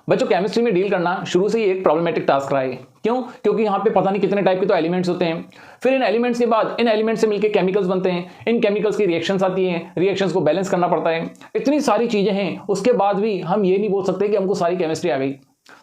बच्चों केमिस्ट्री में डील करना शुरू से ही एक प्रॉब्लमेटिक टास्क रहा है। क्यों? क्योंकि यहाँ पे पता नहीं कितने टाइप के तो एलिमेंट्स होते हैं, फिर इन एलिमेंट्स के बाद इन एलिमेंट्स से मिलकर केमिकल्स बनते हैं, इन केमिकल्स की रिएक्शंस आती हैं, रिएक्शंस को बैलेंस करना पड़ता है, इतनी सारी चीजें हैं। उसके बाद भी हम ये नहीं बोल सकते कि हमको सारी केमिस्ट्री आ गई।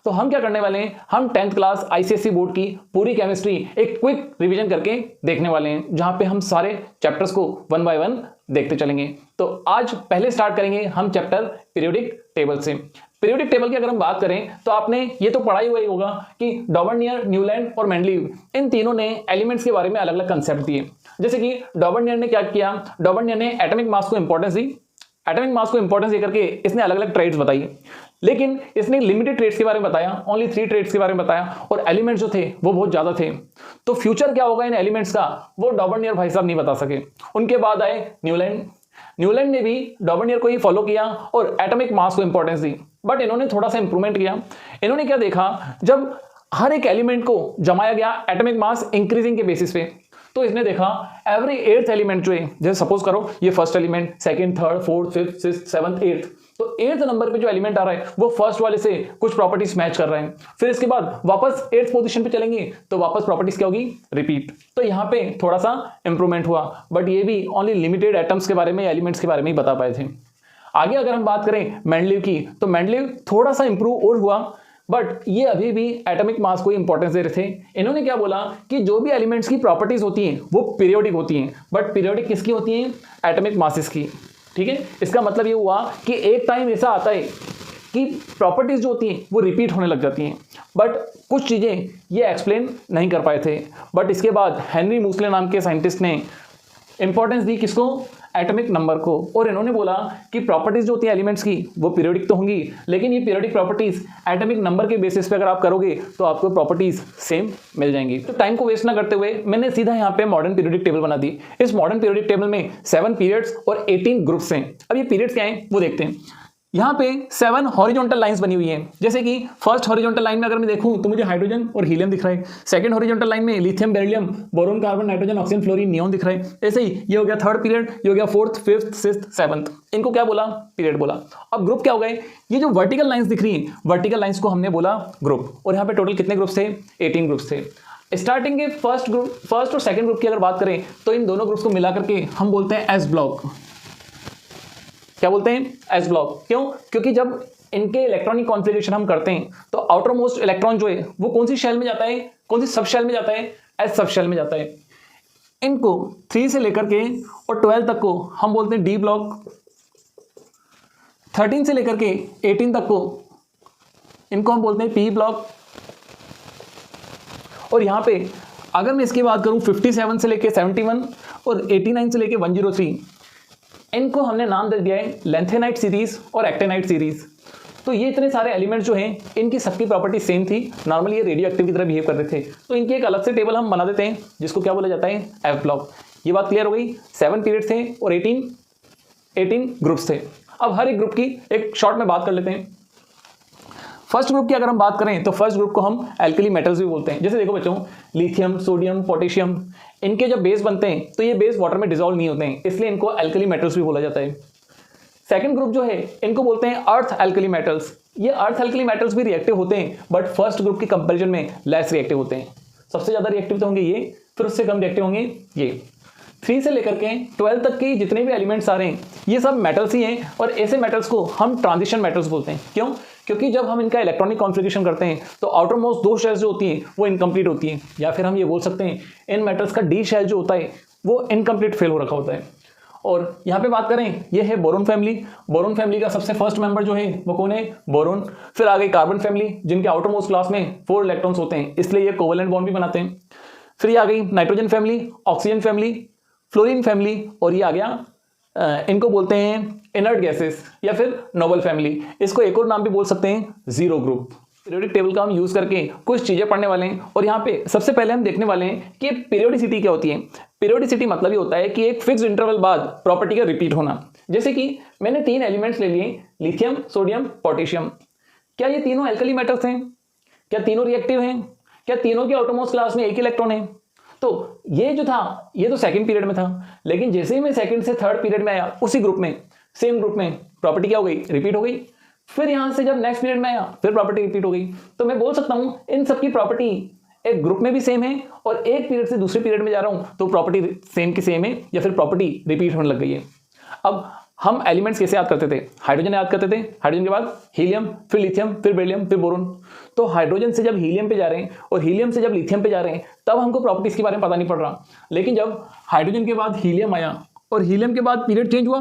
तो हम क्या करने वाले हैं, हम 10th क्लास आईसीएसई बोर्ड की पूरी केमिस्ट्री एक क्विक रिवीजन करके देखने वाले हैं, जहां पे हम सारे चैप्टर्स को वन बाय वन देखते चलेंगे। तो आज पहले स्टार्ट करेंगे हम चैप्टर पीरियोडिक टेबल से। पीरियोडिक टेबल की अगर हम बात करें तो आपने ये तो पढ़ा ही हुआ ही होगा कि डॉबर्नियर, न्यूलैंड और मेंडलीव इन तीनों ने एलिमेंट्स के बारे में अलग अलग कंसेप्ट दिए। जैसे कि डॉबर्नियर ने क्या किया, डॉबर्नियर ने एटॉमिक मास को इंपॉर्टेंस दी। एटॉमिक मास को इंपॉर्टेंस देकर के इसने अलग अलग ट्रेड्स बताई, लेकिन इसने लिमिटेड ट्रेड्स के बारे में बताया, ओनली 3 ट्रेड्स के बारे में बताया, और एलिमेंट्स जो थे वो बहुत ज्यादा थे। तो फ्यूचर क्या होगा इन एलिमेंट्स का वो डॉबर्नियर भाई साहब नहीं बता सके। उनके बाद आए न्यूलैंड। न्यूलैंड ने भी डॉबर्नियर को ही फॉलो किया और एटॉमिक मास को इंपॉर्टेंस दी, बट इन्होंने थोड़ा सा इंप्रूवमेंट किया। इन्होंने क्या देखा, जब हर एक एलिमेंट को जमाया गया एटॉमिक मास इंक्रीजिंग के बेसिस पे, तो इसने देखा एवरी 8th एलिमेंट जो है, जैसे सपोज करो ये first element, second, third, fourth, fifth, sixth, 7th, 8th, तो 8th नंबर पे जो एलिमेंट आ रहा है वो फर्स्ट वाले से कुछ प्रॉपर्टीज मैच कर रहे हैं। फिर इसके बाद वापस 8th पोजीशन पे चलेंगे तो वापस प्रॉपर्टीज क्या होगी, रिपीट। तो यहाँ पे थोड़ा सा इंप्रूवमेंट हुआ, बट ये भी ओनली लिमिटेड एटम्स के बारे में, एलिमेंट्स के बारे में ही बता पाए थे। आगे अगर हम बात करें मेंडलीव की, तो मेंडलीव थोड़ा सा इंप्रूव और हुआ, बट ये अभी भी एटॉमिक मास को इंपॉर्टेंस दे रहे थे। इन्होंने क्या बोला कि जो भी एलिमेंट्स की प्रॉपर्टीज होती हैं वो पीरियोडिक होती हैं, बट पीरियोडिक किसकी होती हैं, एटॉमिक मासेस की। ठीक है, इसका मतलब ये हुआ कि एक टाइम ऐसा आता है कि प्रॉपर्टीज जो होती हैं वो रिपीट होने लग जाती हैं, बट कुछ चीजें ये एक्सप्लेन नहीं कर पाए थे। बट इसके बाद हेनरी मूसले नाम के साइंटिस्ट ने इंपॉर्टेंस दी किसको, एटॉमिक नंबर को, और इन्होंने बोला कि प्रॉपर्टीज जो होती है एलिमेंट्स की वो पीरियोडिक तो होंगी, लेकिन ये पीरियोडिक प्रॉपर्टीज एटॉमिक नंबर के बेसिस पे अगर आप करोगे तो आपको प्रॉपर्टीज सेम मिल जाएंगी। तो टाइम को वेस्ट ना करते हुए मैंने सीधा यहाँ पे मॉडर्न पीरियोडिक टेबल बना दी। इस मॉडर्न पीरियोडिक टेबल में 7 पीरियड्स और 18 ग्रुप्स हैं। अब ये पीरियड्स क्या हैं वो देखते हैं। यहाँ पे 7 हॉरिजॉन्टल लाइंस बनी हुई हैं। जैसे कि फर्स्ट हॉरिजॉन्टल लाइन में अगर मैं देखूं तो मुझे हाइड्रोजन और हीलियम दिख रहा है। सेकंड हॉरिजॉन्टल लाइन में lithium, beryllium, boron, carbon, nitrogen, oxygen, fluorine, neon दिख रहा है। ऐसे ही ये हो गया थर्ड पीरियड, ये हो गया फोर्थ, फिफ्थ, सिक्स्थ, 7th। इनको क्या बोला, पीरियड बोला। अब ग्रुप क्या हो गए, ये जो वर्टिकल लाइंस दिख रही हैं, वर्टिकल लाइंस को हमने बोला ग्रुप। और यहाँ पे टोटल कितने ग्रुप्स थे, 18 ग्रुप्स थे। स्टार्टिंग के फर्स्ट और सेकंड ग्रुप की अगर बात करें तो इन दोनों ग्रुप्स को मिला करके हम बोलते हैं एस ब्लॉक। क्या बोलते हैं, एस ब्लॉक। क्यों? क्योंकि जब इनके इलेक्ट्रॉनिक कॉन्फ़िगरेशन हम करते हैं तो आउटर मोस्ट इलेक्ट्रॉन जो है वो कौन सी शेल में जाता है, कौन सी सब शेल में जाता है, एस सब शेल में जाता है। इनको 3 से लेकर के और 12 तक को हम बोलते हैं डी ब्लॉक। 13 से लेकर के 18 तक को इनको हम बोलते हैं पी ब्लॉक। और यहां पे अगर मैं इसकी बात करूं 57 से लेकर 71 और 89 से लेकर 103, इनको हमने नाम दे दिया है लेंथेनाइट सीरीज और एक्टेनाइट सीरीज। तो ये इतने सारे एलिमेंट्स जो हैं इनकी सबकी प्रॉपर्टी सेम थी। नॉर्मली ये रेडियो एक्टिव की तरह बिहेव कर रहे थे, तो इनकी एक अलग से टेबल हम बना देते हैं जिसको क्या बोला जाता है, एफ ब्लॉक। ये बात क्लियर हो गई। 7 पीरियड थे और 18 ग्रुप्स थे। अब हर एक ग्रुप की एक शॉर्ट में बात कर लेते हैं। फर्स्ट ग्रुप की अगर हम बात करें तो फर्स्ट ग्रुप को हम एल्कली मेटल्स भी बोलते हैं। जैसे देखो बच्चों, लिथियम, सोडियम, पोटेशियम, इनके जब बेस बनते हैं तो ये बेस वाटर में डिसॉल्व नहीं होते हैं, इसलिए इनको एल्कली मेटल्स भी बोला जाता है। सेकंड ग्रुप जो है इनको बोलते हैं अर्थ एल्कली मेटल्स। ये अर्थ एल्कली मेटल्स भी रिएक्टिव होते हैं, बट फर्स्ट ग्रुप की कंपैरिजन में लेस रिएक्टिव होते हैं। सबसे ज्यादा रिएक्टिव तो होंगे ये, फिर उससे कम रिएक्टिव होंगे ये। 3 से लेकर के 12 तक के जितने भी एलिमेंट्स आ रहे हैं ये सब मेटल्स ही हैं, और ऐसे मेटल्स को हम ट्रांजिशन मेटल्स बोलते हैं। क्यों? क्योंकि जब हम इनका इलेक्ट्रॉनिक कॉन्फ़िगरेशन करते हैं तो आउटर मोस्ट 2 शेल्स जो होती हैं वो इनकम्प्लीट होती हैं, या फिर हम ये बोल सकते हैं इन मेटल्स का डी शेल जो होता है वो इनकम्प्लीट फेल हो रखा होता है। और यहाँ पे बात करें, ये है बोरोन फैमिली। बोरोन फैमिली का सबसे फर्स्ट मेंबर जो है वो कौन है, बोरोन। फिर आ गई कार्बन फैमिली, जिनके आउटर मोस्ट क्लास में 4 इलेक्ट्रॉन्स होते हैं, इसलिए ये कोवेलेंट बॉन्ड भी बनाते हैं। फिर ये आ गई nitrogen family, oxygen family, fluorine family, और ये आ गया इनको बोलते हैं इनर्ट गैसेस या फिर नोबल फैमिली। इसको एक और नाम भी बोल सकते हैं, जीरो ग्रुप। पीरियोडिक टेबल का हम यूज करके कुछ चीजें पढ़ने वाले हैं, और यहाँ पे सबसे पहले हम देखने वाले हैं कि पीरियोडिसिटी क्या होती है। पीरियोडिसिटी मतलब ये होता है कि एक फिक्स्ड इंटरवल बाद प्रॉपर्टी का रिपीट होना। जैसे कि मैंने 3 एलिमेंट्स ले लिए, लिथियम, सोडियम, पोटेशियम। क्या ये तीनों एल्कली मेटल्स हैं? क्या तीनों रिएक्टिव हैं? क्या तीनों के आउटरमोस्ट क्लास में एक इलेक्ट्रॉन है? तो ये जो था ये तो सेकंड पीरियड में था, लेकिन जैसे ही मैं सेकंड से थर्ड पीरियड में आया उसी ग्रुप में, सेम ग्रुप में, प्रॉपर्टी क्या हो गई, रिपीट हो गई। फिर यहां से जब नेक्स्ट पीरियड में आया फिर प्रॉपर्टी रिपीट हो गई। तो मैं बोल सकता हूं इन सबकी प्रॉपर्टी एक ग्रुप में भी सेम है और एक पीरियड से दूसरे पीरियड में जा रहा हूं तो प्रॉपर्टी सेम की सेम है या फिर प्रॉपर्टी रिपीट होने लग गई है। अब हम एलिमेंट्स कैसे याद करते थे? हाइड्रोजन याद करते थे, हाइड्रोजन के बाद हीलियम, फिर लिथियम, फिर बेरिलियम, फिर बोरोन। तो हाइड्रोजन से जब हीलियम पे जा रहे हैं और हीलियम से जब लिथियम पे जा रहे हैं तब हमको प्रॉपर्टीज के बारे में पता नहीं पड़ रहा। लेकिन जब हाइड्रोजन के बाद हीलियम आया और हीलियम के बाद पीरियड चेंज हुआ,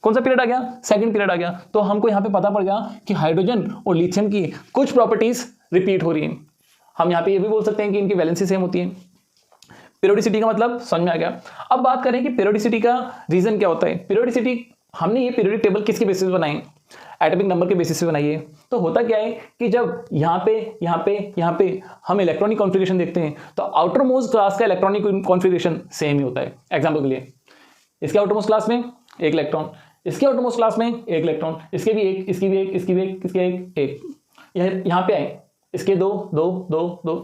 कौन सा पीरियड आ गया? सेकंड पीरियड आ गया। तो हमको यहाँ पे पता पड़ गया कि हाइड्रोजन और लिथियम की कुछ प्रॉपर्टीज रिपीट हो रही हैं। हम यहाँ पे ये भी बोल सकते हैं कि इनकी वैलेंसी सेम होती है। पीरियोडिसिटी का मतलब समझ में आ गया। अब बात करें कि पीरियोडिसिटी का रीजन क्या होता है। पीरियोडिसिटी हमने ये पीरियोडिक टेबल किसके बेसिस पे बनाई? एटॉमिक नंबर के बेसिस पे बनाई है। तो होता क्या है कि जब यहाँ पे हम इलेक्ट्रॉनिक कॉन्फ़िगरेशन देखते हैं तो आउटर मोस्ट क्लास का इलेक्ट्रॉनिक कॉन्फ़िगरेशन सेम ही होता है। एग्जाम्पल के लिए इसके आउटर मोस्ट क्लास में एक इलेक्ट्रॉन, इसके आउटर मोस्ट क्लास में एक इलेक्ट्रॉन, इसके भी एक, इसकी भी एक, इसकी भी एक, इसके एक। यहाँ पे आए इसके दो दो दो दो।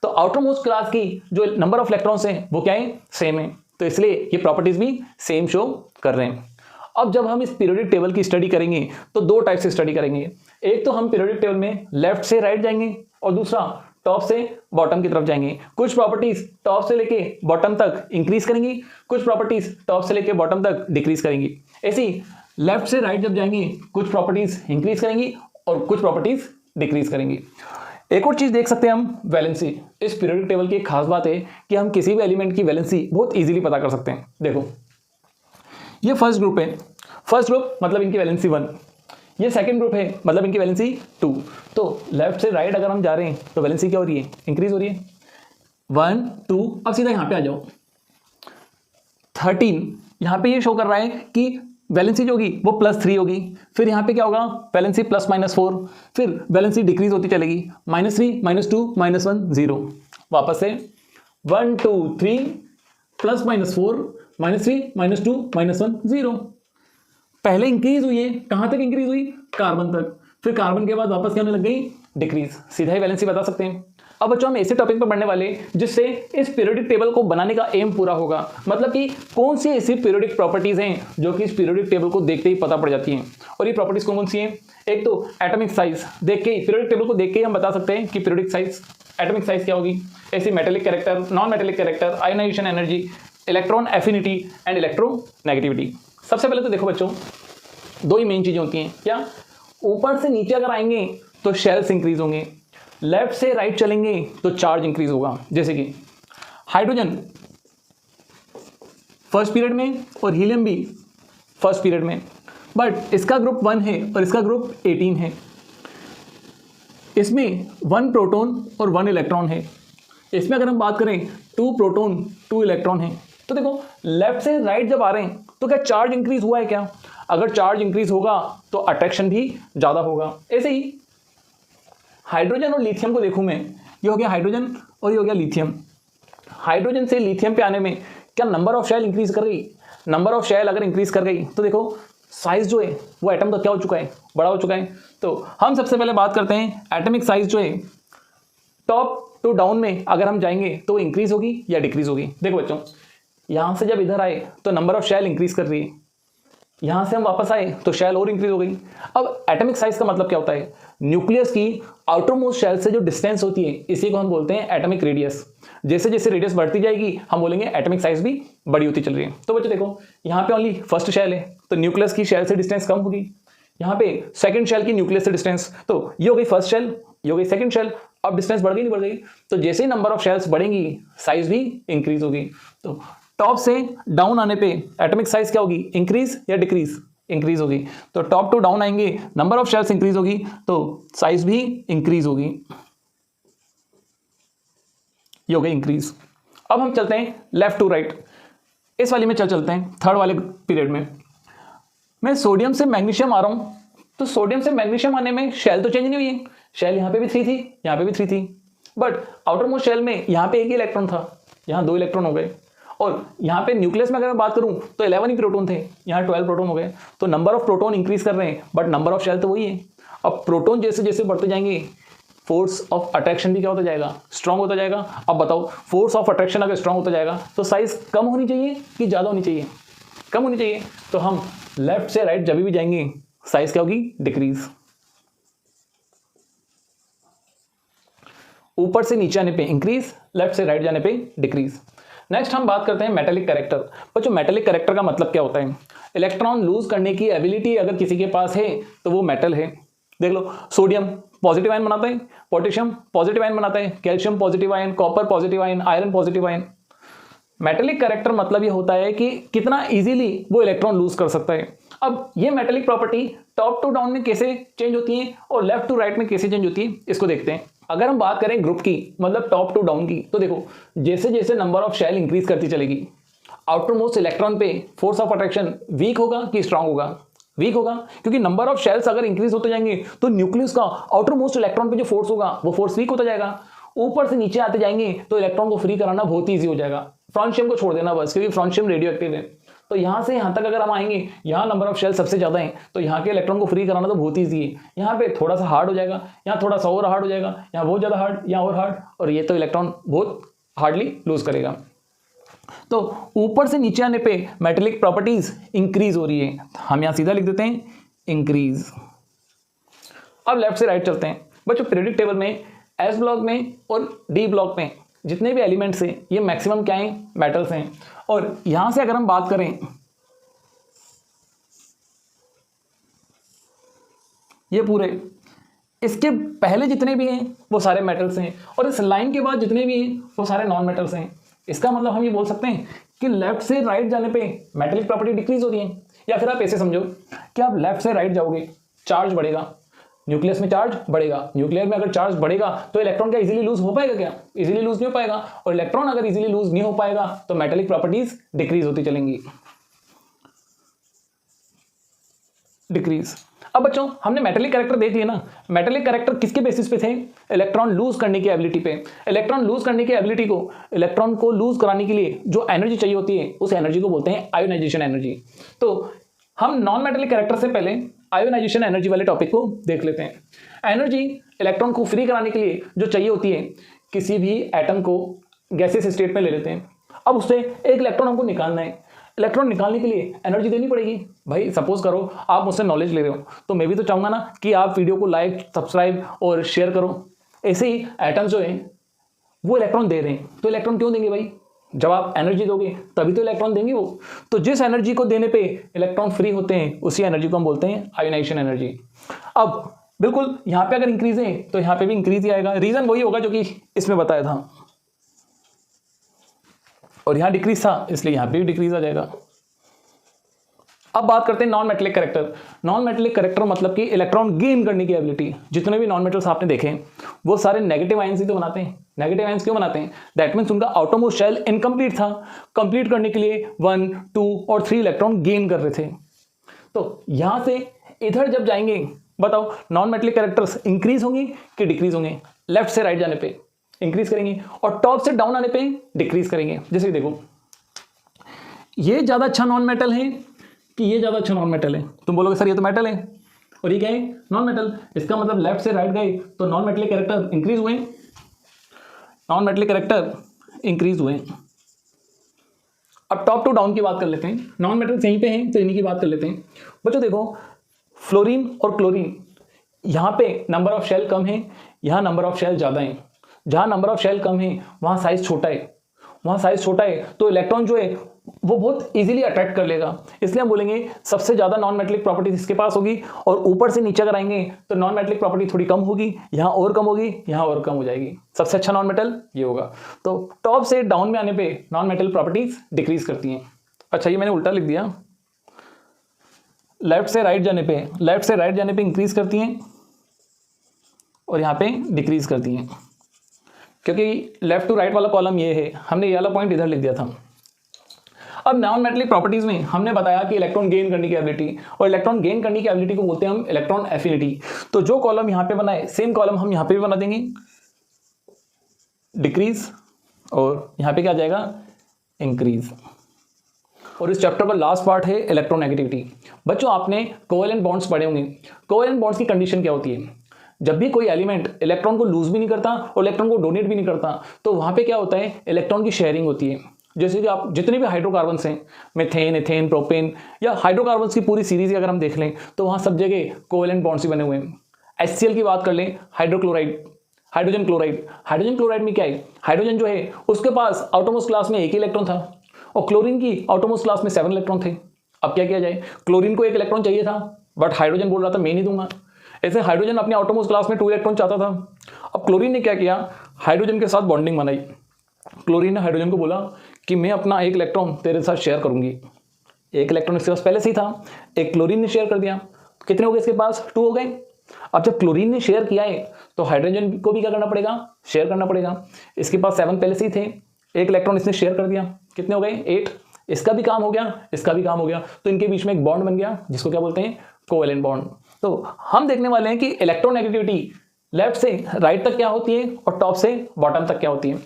तो आउटर मोस्ट क्लास की जो नंबर ऑफ इलेक्ट्रॉन्स हैं वो क्या है? सेम है। तो इसलिए ये प्रॉपर्टीज भी सेम शो कर रहे हैं। अब जब हम इस पीरियोडिक टेबल की स्टडी करेंगे तो दो टाइप से स्टडी करेंगे। एक तो हम पीरियोडिक टेबल में लेफ्ट से राइट जाएंगे और दूसरा टॉप से बॉटम की तरफ जाएंगे। कुछ प्रॉपर्टीज टॉप से लेके बॉटम तक इंक्रीज करेंगी, कुछ प्रॉपर्टीज टॉप से लेके बॉटम तक डिक्रीज करेंगी। ऐसे ही लेफ्ट से राइट जब जाएंगे कुछ प्रॉपर्टीज इंक्रीज करेंगी और कुछ प्रॉपर्टीज डिक्रीज करेंगी। एक और चीज देख सकते हैं हम, वैलेंसी। इस पीरियोडिक टेबल की एक खास बात है कि हम किसी भी एलिमेंट की वैलेंसी बहुत इजीली पता कर सकते हैं। देखो ये फर्स्ट ग्रुप है, फर्स्ट ग्रुप मतलब इनकी वैलेंसी 1, ये सेकंड ग्रुप है मतलब इनकी वैलेंसी 2। तो लेफ्ट से राइट अगर हम जा रहे हैं तो वैलेंसी क्या हो रही है? इंक्रीज हो रही है। 1 2। अब सीधा यहाँ पे आ जाओ 13। यहाँ पे ये शो कर रहा है कि वैलेंसी जो होगी वो +3 होगी। फिर यहाँ पे क्या होगा? वैलेंसी +-4। फिर वैलेंसी डिक्रीज होती चलेगी, -3 -2 -1 0। वापस से 1 2 3 +-4 -3 -2 -1 0। पहले इंक्रीज हुई है, कहां तक इंक्रीज हुई? कार्बन तक। फिर कार्बन के बाद वापस क्या होने लग गई? डिक्रीज। सीधा ही वैलेंसी बता सकते हैं। अब बच्चों हम ऐसे टॉपिक पर पढ़ने वाले जिससे इस पीरियोडिक टेबल को बनाने का एम पूरा होगा। मतलब कि कौन सी ऐसी पीरियोडिक प्रॉपर्टीज हैं जो कि इस पीरियोडिक टेबल को देखते ही पता पड़ जाती हैं। और ये प्रॉपर्टीज कौन कौन सी हैं? एक तो एटॉमिक साइज, देख के पीरियोडिक टेबल को देख के हम बता सकते हैं कि पीरियोडिक साइज, एटॉमिक साइज क्या होगी। ऐसे metallic character, non metallic character, ionisation energy, electron affinity and electronegativity. सबसे पहले तो देखो बच्चों दो ही मेन चीजें होती हैं। क्या? ऊपर से नीचे अगर आएंगे तो शेल्स इंक्रीज होंगे, लेफ्ट से राइट चलेंगे तो चार्ज इंक्रीज होगा। जैसे कि हाइड्रोजन फर्स्ट पीरियड में और हीलियम भी फर्स्ट पीरियड में, बट इसका ग्रुप 1 है और इसका ग्रुप 18 है। इसमें 1 प्रोटॉन और 1 इलेक्ट्रॉन है। इसमें अगर हम बात करें 2 प्रोटॉन 2 इलेक्ट्रॉन है। तो देखो लेफ्ट से राइट जब आ रहे हैं तो क्या चार्ज इंक्रीज हुआ है? क्या? अगर चार्ज इंक्रीज होगा तो अट्रैक्शन भी ज्यादा होगा। ऐसे ही हाइड्रोजन और लिथियम को देखूं मैं, ये हो गया हाइड्रोजन और ये हो गया लिथियम। हाइड्रोजन से लिथियम पे आने में क्या नंबर ऑफ शेल इंक्रीज कर गई? नंबर ऑफ शेल अगर इंक्रीज कर गई तो देखो साइज जो है वो एटम का क्या हो चुका है? बड़ा हो चुका है। तो हम सबसे पहले बात करते हैं एटॉमिक साइज जो है टॉप टू डाउन में अगर हम जाएंगे तो इंक्रीज होगी या डिक्रीज होगी। देखो बच्चों यहां से जब इधर आए तो नंबर ऑफ शेल इंक्रीज कर रही है, यहां से हम वापस आए तो शेल और इंक्रीज हो गई। अब एटॉमिक साइज का मतलब क्या होता है? न्यूक्लियस की आउटर मोस्ट शेल से जो डिस्टेंस होती है इसी को हम बोलते हैं एटॉमिक रेडियस। जैसे जैसे रेडियस बढ़ती जाएगी हम बोलेंगे एटॉमिक साइज भी बड़ी होती चल रही है। तो बच्चों देखो यहाँ पे ओनली फर्स्ट शेल है तो न्यूक्लियस की शेल से डिस्टेंस कम होगी। यहाँ पे सेकंड शेल की न्यूक्लियस से डिस्टेंस, तो ये हो गई फर्स्ट शेल, ये हो गई सेकंड शेल। अब डिस्टेंस बढ़ गई नहीं बढ़ गई? तो जैसे ही नंबर ऑफ शेल्स बढ़ेंगी साइज भी इंक्रीज होगी। तो टॉप से डाउन आने पे एटॉमिक साइज क्या होगी? इंक्रीज या डिक्रीज? इंक्रीज होगी। तो टॉप टू डाउन आएंगे नंबर ऑफ शेल्स इंक्रीज होगी तो साइज भी इंक्रीज होगी। ये हो गई इंक्रीज। अब हम चलते हैं लेफ्ट टू राइट, इस वाली में चलते हैं थर्ड वाले पीरियड में। मैं सोडियम से मैग्नीशियम आ रहा हूं तो सोडियम से मैग्नीशियम आने में शेल तो चेंज नहीं हुई है। शेल यहाँ पे भी 3 थी, यहाँ पे भी 3 थी, बट आउटर मोस्ट शेल में यहाँ पे एक ही इलेक्ट्रॉन था, यहाँ 2 इलेक्ट्रॉन हो गए। और यहाँ पे न्यूक्लियस में अगर मैं बात करूं तो 11 ही प्रोटॉन थे, यहाँ 12 प्रोटॉन हो गए। तो नंबर ऑफ प्रोटॉन इंक्रीज कर रहे हैं बट नंबर ऑफ शेल तो वही है। अब प्रोटॉन जैसे जैसे बढ़ते जाएंगे फोर्स ऑफ अट्रैक्शन भी क्या होता जाएगा? स्ट्रांग होता जाएगा। अब बताओ फोर्स ऑफ अट्रैक्शन अगर स्ट्रांग होता जाएगा तो साइज कम होनी चाहिए कि ज़्यादा होनी चाहिए? कम होनी चाहिए। तो हम लेफ्ट से राइट जब भी जाएंगे साइज क्या होगी, डिक्रीज। ऊपर से नीचे आने पे इंक्रीज, लेफ्ट से राइट जाने पे डिक्रीज। नेक्स्ट हम बात करते हैं मेटेलिक कैरेक्टर। बच्चों मेटेलिक कैरेक्टर का मतलब क्या होता है, इलेक्ट्रॉन लूज करने की एबिलिटी अगर किसी के पास है तो वो मेटल है। देख लो, सोडियम पॉजिटिव आयन बनाता है, पोटेशियम पॉजिटिव आयन बनाता है, calcium positive ion, copper positive ion, iron positive ion. Metallic character मतलब ये होता है कि कितना इजीली वो इलेक्ट्रॉन लूज कर सकता है। अब ये metallic property top to down में कैसे चेंज होती है और लेफ्ट टू राइट में कैसे चेंज होती है, इसको देखते हैं। अगर हम बात करें ग्रुप की, मतलब टॉप टू डाउन की, तो देखो जैसे जैसे नंबर ऑफ शेल इंक्रीज करती चलेगी, आउटर मोस्ट इलेक्ट्रॉन पे फोर्स ऑफ अट्रैक्शन वीक होगा कि स्ट्रांग होगा, वीक होगा, क्योंकि नंबर ऑफ शेल्स अगर इंक्रीज होते जाएंगे तो न्यूक्लियस का आउटर मोस्ट इलेक्ट्रॉन पे जो फोर्स होगा वो फोर्स वीक होता जाएगा। ऊपर से नीचे आते जाएंगे तो इलेक्ट्रॉन को फ्री कराना बहुत ईजी हो जाएगा। फ्रांशियम को छोड़ देना बस, क्योंकि फ्रांशियम रेडियो एक्टिव है। तो यहां से यहां तक अगर हम आएंगे, यहाँ नंबर ऑफ शेल सबसे ज्यादा है, तो यहाँ के इलेक्ट्रॉन को फ्री कराना तो बहुत ईजी है। यहाँ पे थोड़ा सा हार्ड हो जाएगा, यहाँ थोड़ा सा और हार्ड हो जाएगा, यहाँ बहुत ज्यादा हार्ड, यहाँ और हार्ड, और ये तो इलेक्ट्रॉन बहुत हार्डली लूज करेगा। तो ऊपर से नीचे आने पे मेटेलिक प्रॉपर्टीज इंक्रीज हो रही है, हम यहां सीधा लिख देते हैं इंक्रीज। अब लेफ्ट से राइट चलते हैं। बच्चों पीरियोडिक टेबल में एस ब्लॉक में और डी ब्लॉक में जितने भी एलिमेंट्स हैं ये मैक्सिमम क्या हैं, मेटल्स हैं। और यहां से अगर हम बात करें, ये पूरे इसके पहले जितने भी हैं वो सारे मेटल्स हैं, और इस लाइन के बाद जितने भी हैं वो सारे नॉन मेटल्स हैं। इसका मतलब हम ये बोल सकते हैं कि लेफ्ट से राइट जाने पे मेटेलिक प्रॉपर्टी डिक्रीज हो रही है। या फिर आप ऐसे समझो कि आप लेफ्ट से राइट जाओगे, चार्ज बढ़ेगा, न्यूक्लियस में चार्ज बढ़ेगा। न्यूक्लियर में अगर चार्ज बढ़ेगा तो इलेक्ट्रॉन क्या इजीली लूज हो पाएगा, क्या इजीली लूज नहीं हो पाएगा। और इलेक्ट्रॉन अगर इजीली लूज नहीं हो पाएगा तो मेटेलिक प्रॉपर्टीज डिक्रीज होती चलेंगी, डिक्रीज। अब बच्चों हमने मेटेलिक कैरेक्टर देख लिया ना, मेटेलिक कैरेक्टर किसके बेसिस पे थे, इलेक्ट्रॉन लूज करने की एबिलिटी पे। इलेक्ट्रॉन लूज करने की एबिलिटी को, इलेक्ट्रॉन को लूज कराने के लिए जो एनर्जी चाहिए होती है उस एनर्जी को बोलते हैं आयोनाइजेशन एनर्जी। तो हम नॉन मेटेलिक कैरेक्टर से पहले आयोनाइजेशन एनर्जी वाले टॉपिक को देख लेते हैं। एनर्जी इलेक्ट्रॉन को फ्री कराने के लिए जो चाहिए होती है, किसी भी एटम को गैसियस स्टेट में ले लेते हैं, अब उससे एक इलेक्ट्रॉन हमको निकालना है। इलेक्ट्रॉन निकालने के लिए एनर्जी देनी पड़ेगी। भाई सपोज करो आप मुझसे नॉलेज ले रहे हो, तो मैं भी तो चाहूंगा ना कि आप वीडियो को लाइक, सब्सक्राइब और शेयर करो। ऐसे ही एटम जो है वो इलेक्ट्रॉन दे रहे हैं, तो इलेक्ट्रॉन क्यों देंगे भाई, जब आप एनर्जी दोगे तभी तो इलेक्ट्रॉन देंगे वो। तो जिस एनर्जी को देने पे इलेक्ट्रॉन फ्री होते हैं उसी एनर्जी को हम बोलते हैं आयोनाइजेशन एनर्जी। अब बिल्कुल यहाँ पे अगर इंक्रीज है तो यहाँ पे भी इंक्रीज ही आएगा, रीजन वही होगा जो कि इसमें बताया था, और यहां डिक्रीज था इसलिए यहां पे भी डिक्रीज आ जाएगा। अब बात करते हैं non metallic character. Non metallic character मतलब कि इलेक्ट्रॉन गेन करने की एबिलिटी। जितने भी नॉन मेटल्स आपने देखे वो सारे नेगेटिव आयंस ही तो बनाते हैं। नेगेटिव आयंस क्यों बनाते हैं, दैट मीन्स उनका आउटरमोस्ट शेल इनकम्प्लीट था, कंप्लीट करने के लिए 1, 2 और 3 इलेक्ट्रॉन गेन कर रहे थे। तो यहां से इधर जब जाएंगे, बताओ नॉन मेटेलिक कैरेक्टर्स इंक्रीज होंगे कि डिक्रीज होंगे, लेफ्ट से राइट जाने पे इंक्रीज करेंगे और टॉप से डाउन आने पे डिक्रीज करेंगे। जैसे कि देखो ये ज्यादा अच्छा नॉन मेटल है कि ये ज्यादा अच्छा नॉन मेटल है, तुम बोलोगे सर ये तो मेटल है और ये क्या है, नॉन मेटल। इसका मतलब लेफ्ट से राइट गए तो नॉन मेटेलिक कैरेक्टर इंक्रीज हुए, नॉन मेटेलिक कैरेक्टर इंक्रीज हुए। अब टॉप टू डाउन की बात कर लेते हैं। नॉन मेटल्स यहीं पे हैं तो इन्हीं की बात कर लेते हैं। बच्चों देखो फ्लोरीन और क्लोरीन, यहां पे नंबर ऑफ शेल कम है, यहां नंबर ऑफ शेल ज्यादा है। जहां नंबर ऑफ शेल कम है वहां साइज छोटा है, वहां साइज छोटा है तो इलेक्ट्रॉन जो है वो बहुत इजीली अट्रैक्ट कर लेगा। इसलिए हम बोलेंगे सबसे ज्यादा नॉन मेटेलिक प्रॉपर्टी इसके पास होगी, और ऊपर से नीचे अगर आएंगे तो नॉन मेटेलिक प्रॉपर्टी थोड़ी कम होगी, यहां और कम होगी, यहां और कम हो जाएगी। सबसे अच्छा नॉन मेटल ये होगा। तो टॉप से डाउन में आने पे नॉन मेटल प्रॉपर्टीज डिक्रीज करती हैं। अच्छा ये मैंने उल्टा लिख दिया, लेफ्ट से राइट जाने पे इंक्रीज करती हैं और यहां पे डिक्रीज करती हैं, क्योंकि लेफ्ट टू राइट वाला कॉलम ये है, हमने ये वाला पॉइंट इधर लिख दिया था। अब नॉन मेटेलिक प्रॉपर्टीज में हमने बताया कि इलेक्ट्रॉन गेन करने की एबिलिटी, और इलेक्ट्रॉन गेन करने की एबिलिटी को बोलते हैं हम इलेक्ट्रॉन एफिनिटी। तो जो कॉलम यहां पे बना है सेम कॉलम हम यहां पे भी बना देंगे, डिक्रीज, और यहां पे क्या आ जाएगा, इंक्रीज। और इस चैप्टर का लास्ट पार्ट है इलेक्ट्रोनेगेटिविटी। बच्चों आपने कोवेलेंट बॉन्ड्स पढ़े होंगे। कोवेलेंट बॉन्ड्स की कंडीशन क्या होती है, जब भी कोई एलिमेंट इलेक्ट्रॉन को लूज भी नहीं करता और इलेक्ट्रॉन को डोनेट भी नहीं करता तो वहां पे क्या होता है, इलेक्ट्रॉन की शेयरिंग होती है। जैसे कि आप जितने भी हाइड्रोकार्बन्स हैं, मीथेन, एथेन, प्रोपेन या हाइड्रोकार्बन्स की पूरी सीरीज अगर हम देख लें तो वहाँ सब जगह कोवेलेंट बॉन्ड्स ही बने हुए हैं। HCl की बात कर लें, hydrochloride, hydrogen chloride, hydrogen chloride में क्या है, हाइड्रोजन जो है उसके पास आउटोमोस्ट क्लास में 1 इलेक्ट्रॉन था और क्लोरीन की आउटोमोस्ट क्लास में 7 इलेक्ट्रॉन थे। अब क्या किया जाए, क्लोरीन को 1 इलेक्ट्रॉन चाहिए था बट हाइड्रोजन बोल रहा था मैं नहीं दूंगा। ऐसे हाइड्रोजन अपने आउटोमोस्ट क्लास में 2 इलेक्ट्रॉन चाहता था। अब क्लोरीन ने क्या किया, हाइड्रोजन के साथ बॉन्डिंग बनाई। क्लोरीन ने हाइड्रोजन को बोला कि मैं अपना 1 इलेक्ट्रॉन तेरे साथ शेयर करूंगी। 1 इलेक्ट्रॉन इसके पास पहले से ही था, एक क्लोरीन ने शेयर कर दिया, कितने हो गए इसके पास, 2 हो गए। अब जब क्लोरीन ने शेयर किया है तो हाइड्रोजन को भी क्या करना पड़ेगा, शेयर करना पड़ेगा। इसके पास 7 पहले से ही थे, 1 इलेक्ट्रॉन इसने शेयर कर दिया, कितने हो गए, 8। इसका भी काम हो गया, इसका भी काम हो गया, तो इनके बीच में एक बॉन्ड बन गया जिसको क्या बोलते हैं, कोवेलेंट बॉन्ड। तो हम देखने वाले हैं कि इलेक्ट्रोनेगेटिविटी लेफ्ट से राइट तक क्या होती है और टॉप से बॉटम तक क्या होती है।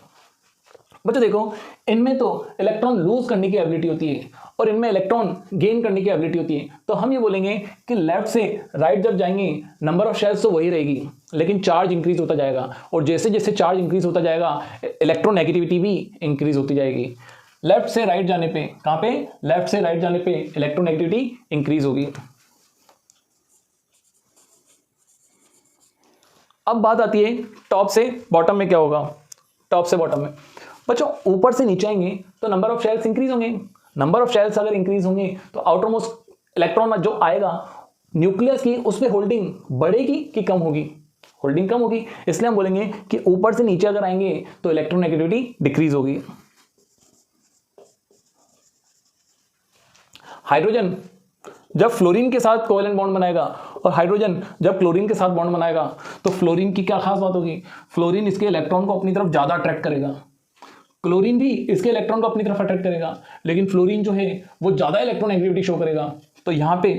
बच्चों देखो, इनमें तो इलेक्ट्रॉन लूज करने की एबिलिटी होती है और इनमें इलेक्ट्रॉन गेन करने की एबिलिटी होती है। तो हम ये बोलेंगे कि लेफ्ट से राइट जब जाएंगे नंबर ऑफ शेल्स तो वही रहेगी लेकिन चार्ज इंक्रीज होता जाएगा, और जैसे जैसे चार्ज इंक्रीज होता जाएगा इलेक्ट्रोनेगेटिविटी भी इंक्रीज होती जाएगी। लेफ्ट से राइट जाने पे, कहां पे, लेफ्ट से राइट जाने पे इलेक्ट्रोनेगेटिविटी इंक्रीज होगी। अब बात आती है टॉप से बॉटम में क्या होगा। टॉप से बॉटम में बच्चों ऊपर से नीचे आएंगे तो नंबर ऑफ शेल्स इंक्रीज होंगे। नंबर ऑफ शेल्स अगर इंक्रीज होंगे तो आउटरमोस्ट इलेक्ट्रॉन जो आएगा न्यूक्लियस की, उस पर होल्डिंग बढ़ेगी कि कम होगी, होल्डिंग कम होगी। इसलिए हम बोलेंगे कि ऊपर से नीचे अगर आएंगे तो इलेक्ट्रोनेगेटिविटी डिक्रीज होगी। हाइड्रोजन जब फ्लोरीन के साथ कोवेलेंट बॉन्ड बनाएगा और हाइड्रोजन जब क्लोरीन के साथ बॉन्ड बनाएगा तो फ्लोरीन की क्या खास बात होगी, फ्लोरीन इसके इलेक्ट्रॉन को अपनी तरफ ज्यादा अट्रैक्ट करेगा, क्लोरीन भी इसके इलेक्ट्रॉन को अपनी तरफ अट्रैक्ट करेगा, लेकिन फ्लोरीन जो है वो ज्यादा इलेक्ट्रोनेगेटिविटी शो करेगा। तो यहाँ पे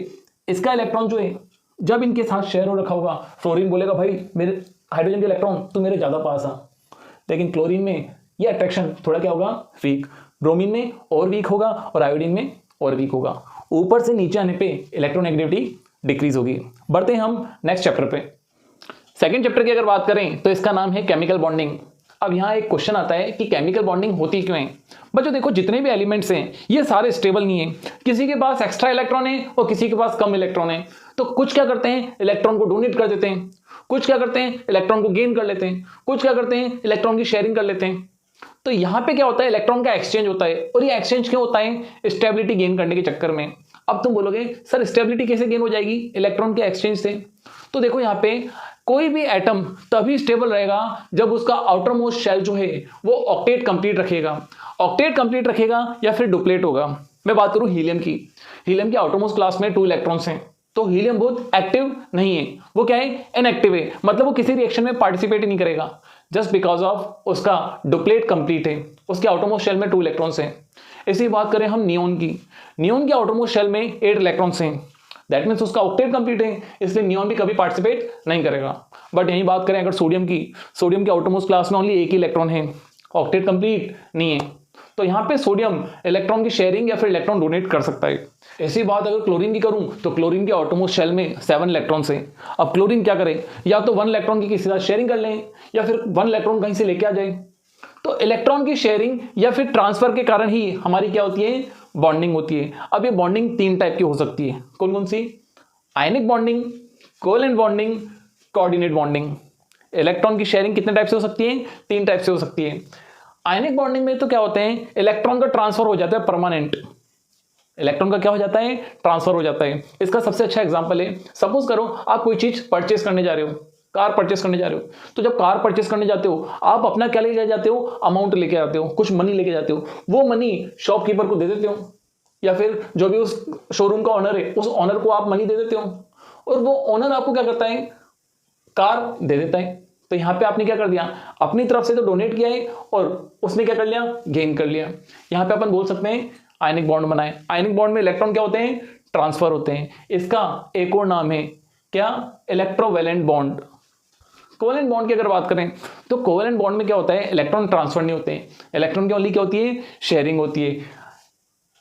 इसका इलेक्ट्रॉन जो है जब इनके साथ शेयर हो रखा होगा, फ्लोरीन बोलेगा भाई मेरे हाइड्रोजन के इलेक्ट्रॉन तू मेरे ज्यादा पास आ, लेकिन क्लोरीन में ये अट्रैक्शन थोड़ा क्या होगा, वीक, ब्रोमीन में और वीक होगा और आयोडीन में और वीक होगा। ऊपर से नीचे आने पे इलेक्ट्रोनेगेटिविटी डिक्रीज होगी। बढ़ते हैं हम नेक्स्ट चैप्टर पे। सेकंड चैप्टर की अगर बात करें तो इसका नाम है केमिकल बॉन्डिंग। अब यहाँ एक क्वेश्चन आता है कि केमिकल बॉन्डिंग होती क्यों है। बच्चों देखो, जितने भी एलिमेंट्स हैं ये सारे स्टेबल नहीं है, किसी के पास एक्स्ट्रा इलेक्ट्रॉन है और किसी के पास कम इलेक्ट्रॉन है। तो कुछ क्या करते हैं, इलेक्ट्रॉन को डोनेट कर देते हैं, कुछ क्या करते हैं, इलेक्ट्रॉन को गेन कर लेते हैं, कुछ क्या करते हैं, इलेक्ट्रॉन की शेयरिंग कर लेते हैं। तो यहाँ पे क्या होता है, इलेक्ट्रॉन का एक्सचेंज होता है, और ये एक्सचेंज क्यों होता है, स्टेबिलिटी गेन करने के चक्कर में। अब तुम बोलोगे सर स्टेबिलिटी कैसे गेन हो जाएगी इलेक्ट्रॉन के एक्सचेंज से। तो देखो यहाँ पे कोई भी एटम तभी स्टेबल रहेगा जब उसका आउटर मोस्ट शेल जो है वो ऑक्टेट कंप्लीट रखेगा, ऑक्टेट कंप्लीट रखेगा या फिर डुप्लेट होगा। मैं बात करूं हीलियम की, हीलियम की आउटर मोस्ट क्लास में 2 इलेक्ट्रॉन्स हैं, तो हीलियम बहुत एक्टिव नहीं है, वो क्या है, इनएक्टिव है, मतलब वो किसी रिएक्शन में पार्टिसिपेट ही नहीं करेगा जस्ट बिकॉज ऑफ उसका डुप्लेट कंप्लीट है, उसके आउटर मोस्ट शेल में 2 इलेक्ट्रॉन्स हैं। इसी बात करें हम नियोन की, नियोन के आउटर मोस्ट शेल में 8 इलेक्ट्रॉन्स हैं, दैट मीन्स उसका ऑक्टेट कंप्लीट है, इसलिए नियोन भी कभी पार्टिसिपेट नहीं करेगा। बट यही बात करें अगर सोडियम की, सोडियम के आउटर मोस्ट क्लास में ओनली 1 ही इलेक्ट्रॉन है, ऑक्टेट कंप्लीट नहीं है, तो यहाँ पे सोडियम इलेक्ट्रॉन की शेयरिंग या फिर इलेक्ट्रॉन डोनेट कर सकता है। ऐसी बात अगर क्लोरीन की करूं तो क्लोरीन के आउटर मोस्ट शेल में 7 इलेक्ट्रॉन्स हैं। अब क्लोरीन क्या करे, या तो 1 इलेक्ट्रॉन की किसी के साथ शेयरिंग कर लें या फिर 1 इलेक्ट्रॉन कहीं से लेके आ जाए। तो इलेक्ट्रॉन की शेयरिंग या फिर ट्रांसफर के कारण ही हमारी क्या होती है, बॉन्डिंग होती है। अब ये बॉन्डिंग 3 टाइप की हो सकती है, कौन कौन सी, ionic bonding, covalent bonding, coordinate bonding. Electron की शेयरिंग कितने टाइप से हो सकती है, 3 टाइप से हो सकती है। आयनिक बॉन्डिंग में तो क्या होते हैं, इलेक्ट्रॉन का ट्रांसफर हो जाता है परमानेंट, इलेक्ट्रॉन का क्या हो जाता है, ट्रांसफर हो जाता है। इसका सबसे अच्छा एग्जांपल है, सपोज करो आप कोई चीज परचेस करने जा रहे हो, कार परचेस करने जा रहे हो, तो जब कार परचेस करने जाते हो आप अपना क्या लेके जाते हो, अमाउंट लेके आते हो, कुछ मनी लेके जाते हो, वो मनी शॉपकीपर को दे देते हो या फिर जो भी उस शोरूम का ऑनर है उस ऑनर को आप मनी दे देते हो, और वो ऑनर आपको क्या करता है, कार दे देता है। तो यहाँ पे आपने क्या कर दिया, अपनी तरफ से तो डोनेट किया है और उसने क्या कर लिया, गेन कर लिया। यहाँ पे अपन बोल सकते हैं आयनिक बॉन्ड बनाए। आयनिक बॉन्ड में इलेक्ट्रॉन क्या होते हैं, ट्रांसफर होते हैं। इसका एक और नाम है क्या, इलेक्ट्रोवैलेंट बॉन्ड। कोवेलेंट बॉन्ड की अगर बात करें तो कोवेलेंट बॉन्ड में क्या होता है, इलेक्ट्रॉन ट्रांसफर नहीं होते हैं, इलेक्ट्रॉन की ओनली क्या होती है, शेयरिंग होती है।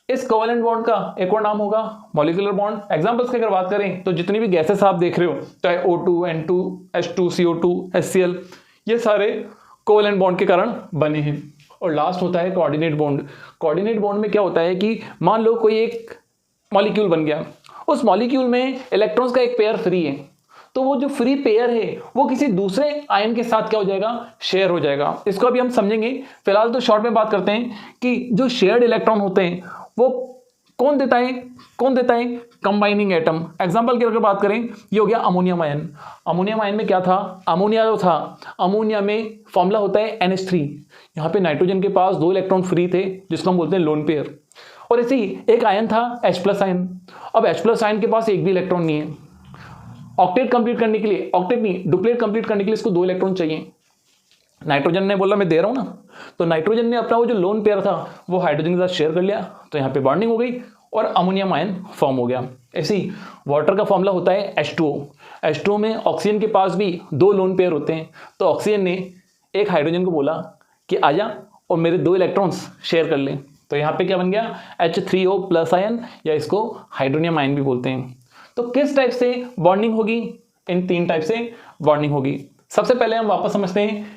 इस कोवेलेंट बॉन्ड का एक और नाम होगा मॉलिक्यूलर बॉन्ड। एग्जांपल्स की अगर बात करें तो जितनी भी गैसेस आप देख रहे हो, चाहे O2, N2, H2, CO2, HCl, ये सारे कोवेलेंट बॉन्ड के कारण बने हैं। और लास्ट होता है कोऑर्डिनेट बॉन्ड। कोऑर्डिनेट बॉन्ड में क्या होता है कि मान लो कोई एक मॉलिक्यूल बन गया, उस मॉलिक्यूल में इलेक्ट्रॉन्स का एक पेयर फ्री है, तो वो जो फ्री पेयर है वो किसी दूसरे आयन के साथ क्या हो जाएगा, शेयर हो जाएगा। इसको अभी हम समझेंगे, फिलहाल तो शॉर्ट में बात करते हैं कि जो शेयर्ड इलेक्ट्रॉन होते हैं वो कौन देता है, कंबाइनिंग एटम। एग्जांपल की अगर बात करें, ये हो गया अमोनियम आयन। अमोनियम आयन में क्या था, अमोनिया जो था, अमोनिया में फॉर्मूला होता है NH3। यहाँ पे नाइट्रोजन के पास 2 इलेक्ट्रॉन फ्री थे जिसको हम बोलते हैं लोन पेयर, और ऐसे ही एक आयन था H+ आयन। अब H+ आयन के पास एक भी इलेक्ट्रॉन नहीं है। ऑक्टेट कंप्लीट करने के लिए, ऑक्टेट नहीं, डुप्लेट कंप्लीट करने के लिए इसको 2 इलेक्ट्रॉन चाहिए। नाइट्रोजन ने बोला मैं दे रहा हूं ना, तो नाइट्रोजन ने अपना वो जो लोन पेयर था वो हाइड्रोजन के साथ शेयर कर लिया, तो यहाँ पे बॉन्डिंग हो गई और अमोनियम आयन फॉर्म हो गया। ऐसे ही वाटर का फॉर्मूला होता है H2O। H2O में ऑक्सीजन के पास भी 2 लोन पेयर होते हैं, तो ऑक्सीजन ने एक हाइड्रोजन को बोला कि आजा और मेरे 2 इलेक्ट्रॉन्स शेयर कर ले, तो यहाँ पे क्या बन गया, H3O+ आयन, या इसको हाइड्रोनियम आयन भी बोलते हैं। तो किस टाइप से बॉन्डिंग होगी, इन 3 टाइप से बॉन्डिंग होगी। सबसे पहले हम वापस समझते हैं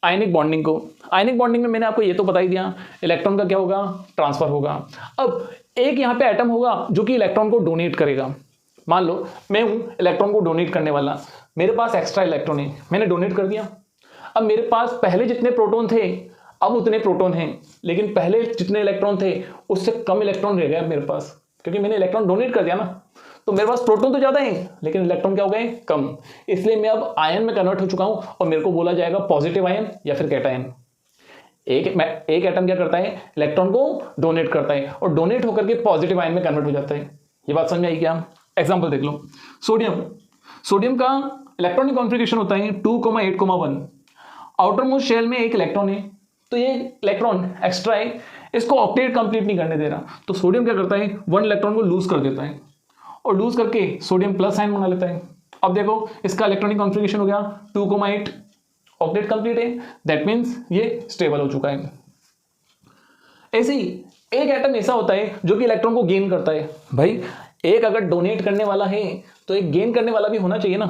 आयनिक बॉन्डिंग को। आयनिक बॉन्डिंग में मैंने आपको ये तो बता ही दिया, इलेक्ट्रॉन का क्या होगा, ट्रांसफर होगा। अब एक यहाँ पे एटम होगा जो कि इलेक्ट्रॉन को डोनेट करेगा। मान लो मैं हूं इलेक्ट्रॉन को डोनेट करने वाला, मेरे पास एक्स्ट्रा इलेक्ट्रॉन है, मैंने डोनेट कर दिया। अब मेरे पास पहले जितने प्रोटॉन थे अब उतने प्रोटॉन हैं, लेकिन पहले जितने इलेक्ट्रॉन थे उससे कम इलेक्ट्रॉन रह गया मेरे पास, क्योंकि मैंने इलेक्ट्रॉन डोनेट कर दिया ना। तो मेरे पास प्रोटॉन तो ज्यादा है लेकिन इलेक्ट्रॉन क्या हो गए, कम। इसलिए मैं अब आयन में कन्वर्ट हो चुका हूं और मेरे को बोला जाएगा पॉजिटिव आयन या फिर कैटायन। एक एटम क्या करता है, इलेक्ट्रॉन को डोनेट करता है और डोनेट होकर के पॉजिटिव आयन में कन्वर्ट हो जाता है। ये बात समझ आई क्या? एग्जांपल देख लो, सोडियम का इलेक्ट्रॉनिक कॉन्फ़िगरेशन होता है 2,8,1। आउटर मोस्ट शेल में एक इलेक्ट्रॉन है, तो ये इलेक्ट्रॉन एक्स्ट्रा है, इसको ऑक्टेट कंप्लीट नहीं करने दे रहा, तो सोडियम क्या करता है, 1 इलेक्ट्रॉन को लूज कर देता है और लूज करके सोडियम प्लस आयन बना लेता है। अब देखो इसका इलेक्ट्रॉनिक कॉन्फ़िगरेशन हो गया 2,8, ऑक्टेट कंप्लीट है, दैट मीन्स ये स्टेबल हो चुका है। ऐसे ही एक एटम ऐसा होता है जो कि इलेक्ट्रॉन को गेन करता है। भाई एक अगर डोनेट करने वाला है तो एक गेन करने वाला भी होना चाहिए ना।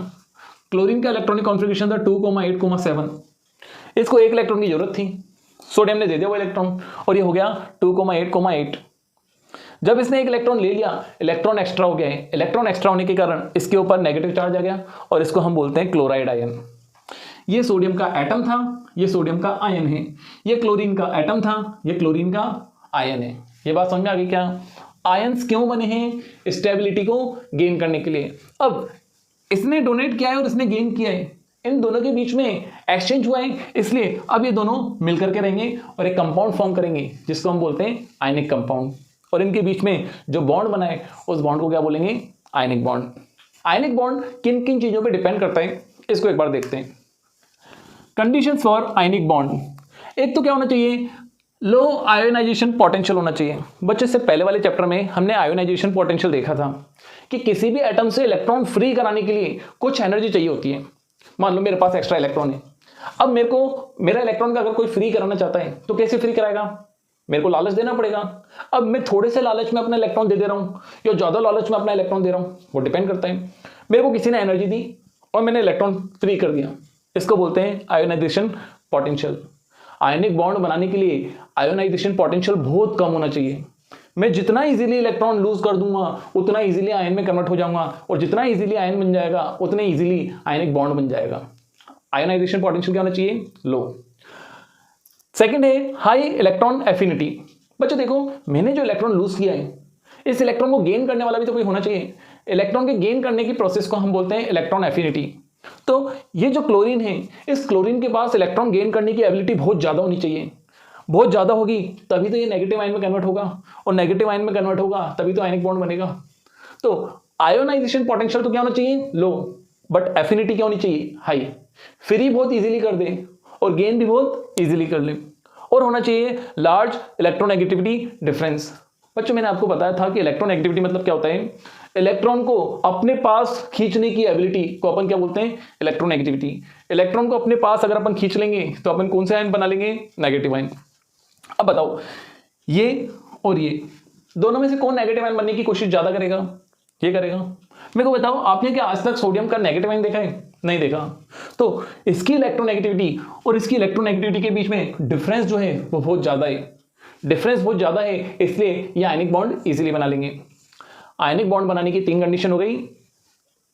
क्लोरीन का इलेक्ट्रॉनिक कॉन्फ़िगरेशन था 2,8,7, इसको 1 इलेक्ट्रॉन की जरूरत थी, सोडियम ने दे दिया वो इलेक्ट्रॉन और ये हो गया 2,8,8। जब इसने 1 इलेक्ट्रॉन ले लिया, इलेक्ट्रॉन एक्स्ट्रा हो गया है, इलेक्ट्रॉन एक्स्ट्रा होने के कारण इसके ऊपर नेगेटिव चार्ज आ गया और इसको हम बोलते हैं क्लोराइड आयन। ये सोडियम का एटम था, ये सोडियम का आयन है। ये क्लोरीन का एटम था, ये क्लोरीन का आयन है। ये बात समझ में आ गई क्या? आयंस क्यों बने हैं? स्टेबिलिटी को गेन करने के लिए। अब इसने डोनेट किया है और इसने गेन किया है, इन दोनों के बीच में एक्सचेंज हुआ है, इसलिए अब ये दोनों मिलकर के रहेंगे और एक कंपाउंड फॉर्म करेंगे जिसको हम बोलते हैं आयनिक कंपाउंड। और इनके बीच में जो बॉन्ड बना है उस बॉन्ड को क्या बोलेंगे? Ionic bond. आयनिक बॉन्ड किन किन चीजों पे डिपेंड करता है इसको एक बार देखते हैं। कंडीशंस फॉर आयनिक बॉन्ड, एक तो क्या होना चाहिए, लो आयोनाइजेशन पोटेंशियल होना चाहिए। बच्चे से पहले वाले चैप्टर में हमने आयोनाइजेशन पोटेंशियल देखा था कि किसी भी एटम से इलेक्ट्रॉन फ्री कराने के लिए कुछ एनर्जी चाहिए होती है। मान लो मेरे पास एक्स्ट्रा इलेक्ट्रॉन है, अब मेरे को मेरा इलेक्ट्रॉन का अगर कोई फ्री कराना चाहता है तो कैसे फ्री कराएगा? मेरे को लालच देना पड़ेगा। अब मैं थोड़े से लालच में अपना इलेक्ट्रॉन दे रहा हूं या ज्यादा लालच में अपना इलेक्ट्रॉन दे रहा हूं, वो डिपेंड करता है। मेरे को किसी ने एनर्जी दी और मैंने इलेक्ट्रॉन फ्री कर दिया, इसको बोलते हैं आयोनाइजेशन पोटेंशियल। आयनिक बॉन्ड बनाने के लिए आयोनाइजेशन पोटेंशियल बहुत कम होना चाहिए। मैं जितना इजीली इलेक्ट्रॉन लूज कर दूंगा उतना इजीली आयन में कन्वर्ट हो जाऊंगा, और जितना इजीली आयन बन जाएगा उतने इजीली आयनिक बॉन्ड बन जाएगा। आयोनाइजेशन पोटेंशियल क्या होना चाहिए? लो। सेकंड है हाई इलेक्ट्रॉन एफिनिटी। बच्चों देखो, मैंने जो इलेक्ट्रॉन लूज किया है, इस इलेक्ट्रॉन को गेन करने वाला भी तो कोई होना चाहिए। इलेक्ट्रॉन के गेन करने की प्रोसेस को हम बोलते हैं इलेक्ट्रॉन एफिनिटी। तो ये जो क्लोरीन है, इस क्लोरीन के पास इलेक्ट्रॉन गेन करने की एबिलिटी बहुत ज्यादा होनी चाहिए। बहुत ज्यादा होगी तभी तो ये नेगेटिव आयन में कन्वर्ट होगा, और नेगेटिव आयन में कन्वर्ट होगा तभी तो आयनिक बॉन्ड बनेगा। तो आयोनाइजेशन पोटेंशियल तो क्या होना चाहिए? लो, बट एफिनिटी क्या होनी चाहिए? हाई। फ्री बहुत इजीली कर दे और गेन भी बहुत इजीली कर ले, और होना चाहिए लार्ज इलेक्ट्रोनेगेटिविटी डिफरेंस। बच्चों मैंने आपको बताया था कि इलेक्ट्रोनेगेटिविटी मतलब क्या होता है, इलेक्ट्रॉन को अपने पास खींचने की एबिलिटी को अपन क्या बोलते हैं? इलेक्ट्रोनेगेटिविटी। इलेक्ट्रॉन को अपने पास अगर अपन खींच लेंगे तो अपन कौन से आयन बना लेंगे? Negative ion. अब बताओ, ये और ये दोनों में से कौन नेगेटिव आयन बनने की कोशिश ज्यादा करेगा? ये करेगा। मेरे को बताओ, आपने क्या आज तक सोडियम का नेगेटिव आयन देखा है? नहीं देखा। तो इसकी इलेक्ट्रोनेगेटिविटी और इसकी इलेक्ट्रोनेगेटिविटी के बीच में डिफरेंस जो है वो बहुत ज़्यादा है, डिफरेंस बहुत ज़्यादा है, इसलिए ये आयनिक बॉन्ड इजीली बना लेंगे। आयनिक बॉन्ड बनाने की 3 कंडीशन हो गई,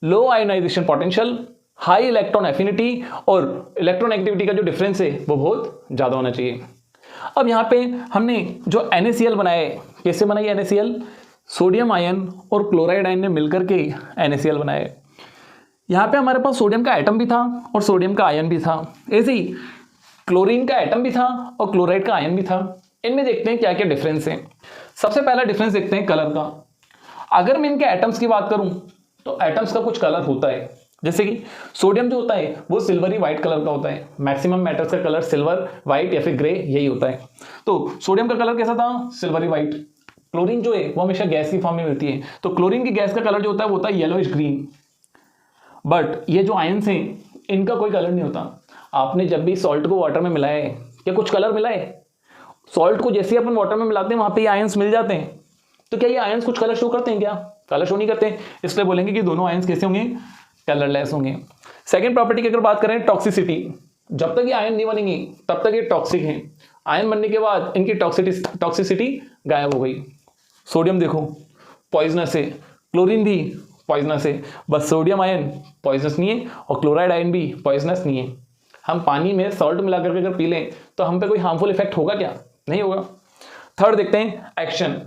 low ionization potential, high electron affinity और इलेक्ट्रोनेगेटिविटी का जो डिफरेंस है वो बहुत ज़्यादा होना चाहिए। अब यहाँ पे हमने जो NaCl बनाया है, कैसे बनाई NaCl? सोडियम आयन और क्लोराइड आयन ने मिलकर के NaCl बनाया है। यहाँ पे हमारे पास सोडियम का एटम भी था और सोडियम का आयन भी था, ऐसे ही क्लोरीन का एटम भी था और क्लोराइड का आयन भी था। इनमें देखते हैं क्या क्या डिफरेंस है। सबसे पहला डिफरेंस देखते हैं कलर का। अगर मैं इनके एटम्स की बात करूं तो एटम्स का कुछ कलर होता है, जैसे कि सोडियम जो होता है वो सिल्वरी व्हाइट कलर का होता है। मैक्सिमम मेटल्स का कलर सिल्वर, व्हाइट या फिर ग्रे यही होता है। तो सोडियम का कलर कैसा था? Silvery white. क्लोरीन जो है वो हमेशा गैस की फॉर्म में मिलती है, तो क्लोरीन की गैस का कलर जो होता है वो होता है येलोइश ग्रीन। बट ये जो आयंस हैं इनका कोई कलर नहीं होता। आपने जब भी सॉल्ट को वाटर में मिलाया है क्या कुछ कलर मिला है? सॉल्ट को जैसे अपन वाटर में मिलाते हैं वहां पे ये आयंस मिल जाते हैं, तो क्या ये आयंस कुछ कलर शो करते हैं? क्या कलर शो नहीं करते, इसलिए बोलेंगे कि दोनों आयंस कैसे होंगे? कलरलेस होंगे। सेकंड प्रॉपर्टी की अगर बात करें टॉक्सिसिटी, जब तक ये आयन नहीं बनेंगी तब तक ये टॉक्सिक हैं। आयन बनने के बाद इनकी टॉक्सिसिटी गायब हो गई। सोडियम देखो पॉइजनस है, क्लोरीन भी पॉइजनस है, बस सोडियम आयन पॉइजनस नहीं है और क्लोराइड आयन भी पॉइजनस नहीं है। हम पानी में सॉल्ट मिला करके अगर पी लें तो हम पे कोई हार्मफुल इफेक्ट होगा क्या? नहीं होगा। थर्ड देखते हैं एक्शन।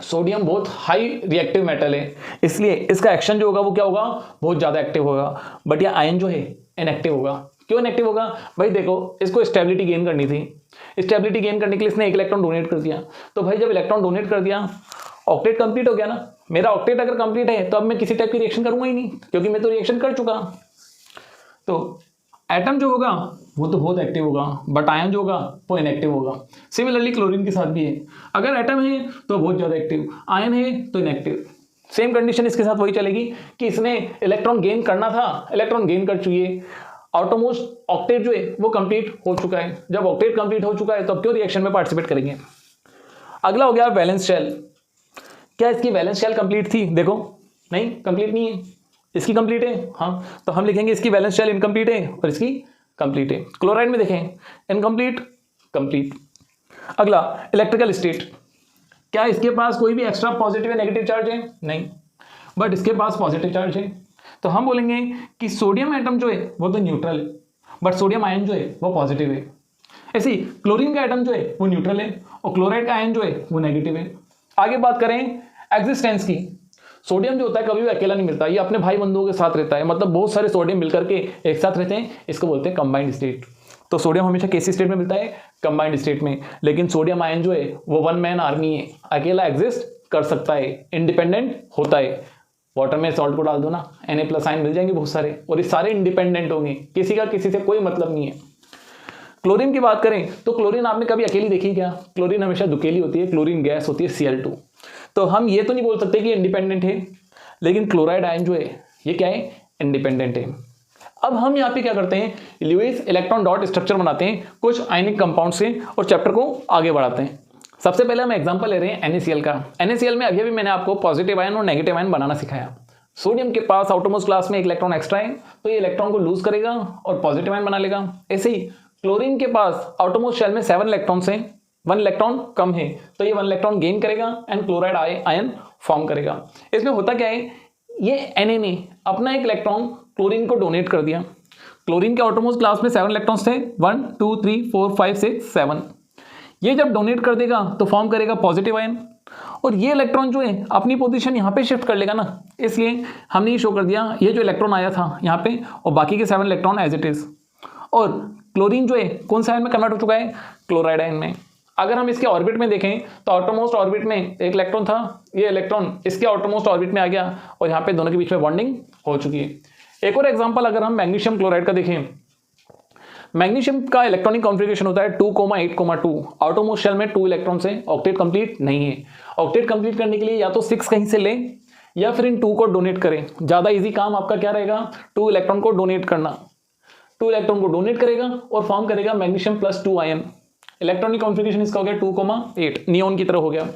सोडियम बहुत हाई रिएक्टिव मेटल है, इसलिए इसका एक्शन जो होगा वो क्या होगा? बहुत ज़्यादा एक्टिव होगा। बट ये आयन जो है इनएक्टिव होगा। क्यों इनएक्टिव होगा? भाई देखो, इसको स्टेबिलिटी गेन करनी थी। स्टेबिलिटी गेन करने के लिए इसने 1 इलेक्ट्रॉन डोनेट कर दिया, तो भाई जब इलेक्ट्रॉन डोनेट कर दिया ऑक्टेट कंप्लीट हो गया ना। मेरा ऑक्टेट अगर कंप्लीट है तो अब मैं किसी टाइप की रिएक्शन करूंगा ही नहीं, क्योंकि मैं तो रिएक्शन कर चुका। तो एटम जो होगा वो तो बहुत एक्टिव होगा, बट आयन जो होगा वो इनएक्टिव होगा। सिमिलरली क्लोरीन के साथ भी है, अगर एटम है तो बहुत ज़्यादा एक्टिव, आयन है तो इनएक्टिव। सेम कंडीशन इसके साथ वही चलेगी कि इसने इलेक्ट्रॉन गेन करना था, इलेक्ट्रॉन गेन कर चुकी है। ऑटोमोस्ट ऑक्टेट जो है वो कंप्लीट हो चुका है। जब ऑक्टेट कंप्लीट हो चुका है तो अब क्यों रिएक्शन में पार्टिसिपेट करेंगे? अगला हो गया वैलेंस शेल। क्या इसकी वैलेंस शेल कंप्लीट थी? देखो नहीं, कंप्लीट नहीं है। इसकी कंप्लीट है, हाँ, तो हम लिखेंगे इसकी वैलेंस शेल इनकम्प्लीट है और इसकी कंप्लीट है। क्लोराइड में देखें इनकम्प्लीट, कंप्लीट। अगला इलेक्ट्रिकल स्टेट। क्या इसके पास कोई भी एक्स्ट्रा पॉजिटिव या नेगेटिव चार्ज है? नहीं, बट इसके पास पॉजिटिव चार्ज है। तो हम बोलेंगे कि सोडियम एटम जो है वो तो न्यूट्रल है, बट सोडियम आयन जो है वो पॉजिटिव है। ऐसे ही क्लोरीन का एटम जो है वो न्यूट्रल है और क्लोराइड का आयन जो है वो नेगेटिव है। आगे बात करें एग्जिस्टेंस की। सोडियम जो होता है कभी भी अकेला नहीं मिलता, ये अपने भाई बंधुओं के साथ रहता है। मतलब बहुत सारे सोडियम मिलकर के एक साथ रहते हैं, इसको बोलते हैं कंबाइंड स्टेट। तो सोडियम हमेशा कैसी स्टेट में मिलता है? कंबाइंड स्टेट में। लेकिन सोडियम आयन जो है वो वन मैन आर्मी है, अकेला एग्जिस्ट कर सकता है, इंडिपेंडेंट होता है। वाटर में सॉल्ट को डाल दो ना, Na+ आयन मिल जाएंगे बहुत सारे, और ये सारे इंडिपेंडेंट होंगे, किसी का किसी से कोई मतलब नहीं है। क्लोरीन की बात करें तो क्लोरीन आपने कभी अकेली देखी क्या? क्लोरीन हमेशा दुकेली होती है, क्लोरीन गैस होती है Cl2। तो हम ये तो नहीं बोल सकते कि इंडिपेंडेंट है, लेकिन क्लोराइड आयन जो है ये क्या है? इंडिपेंडेंट है। अब हम यहाँ पे क्या करते हैं? ल्यूइस इलेक्ट्रॉन डॉट स्ट्रक्चर बनाते हैं कुछ आयनिक कंपाउंड से और चैप्टर को आगे बढ़ाते हैं। सबसे पहले हम एग्जांपल ले रहे हैं NaCl का। NaCl में अभी भी मैंने आपको पॉजिटिव आयन और नेगेटिव आयन बनाना सिखाया। सोडियम के पास आउटरमोस्ट क्लास में 1 इलेक्ट्रॉन एक्स्ट्रा है, तो ये इलेक्ट्रॉन को लूज करेगा और पॉजिटिव आयन बना लेगा। ऐसे ही क्लोरीन के पास आउटरमोस्ट शेल में 7 इलेक्ट्रॉन्स हैं, 1 इलेक्ट्रॉन कम है, तो ये 1 इलेक्ट्रॉन गेन करेगा एंड क्लोराइड आयन फॉर्म करेगा। इसमें होता क्या है? ये Na ने अपना 1 इलेक्ट्रॉन क्लोरीन को डोनेट कर दिया। क्लोरीन के आउटरमोस्ट क्लास में 7 इलेक्ट्रॉन्स थे, 1 2 3 4 5 6 7। ये जब डोनेट कर देगा तो फॉर्म करेगा पॉजिटिव आयन, और ये इलेक्ट्रॉन जो है अपनी पोजीशन यहाँ पे शिफ्ट कर लेगा ना, इसलिए हमने ये शो कर दिया ये जो इलेक्ट्रॉन आया था यहाँ पे और बाकी के 7 इलेक्ट्रॉन एज इट इज। और क्लोरीन जो है कौन सा आयन में कन्वर्ट हो चुका है? क्लोराइड आयन में। अगर हम इसके ऑर्बिट में देखें तो आउटरमोस्ट ऑर्बिट में 1 इलेक्ट्रॉन था, ये इलेक्ट्रॉन इसके आउटरमोस्ट ऑर्बिट में आ गया और यहाँ पे दोनों के बीच में बॉन्डिंग हो चुकी है। एक और एग्जांपल अगर हम मैग्नीशियम क्लोराइड का देखें, मैग्नीशियम का इलेक्ट्रॉनिक कॉन्फ़िगरेशन होता है 2,8,2। आउटरमोस्ट शेल में 2 इलेक्ट्रॉन से, ऑक्टेट कंप्लीट नहीं है। ऑक्टेट कंप्लीट करने के लिए या तो 6 कहीं से लें या फिर इन 2 को डोनेट करें। ज़्यादा इजी काम आपका क्या रहेगा? 2 इलेक्ट्रॉन को डोनेट करना। 2 इलेक्ट्रॉन को डोनेट करेगा और फॉर्म करेगा मैग्नीशियम +2 आयन। इलेक्ट्रॉनिक कॉन्फ़िगरेशन इसका हो गया 2,8, नियोन की तरह हो गया।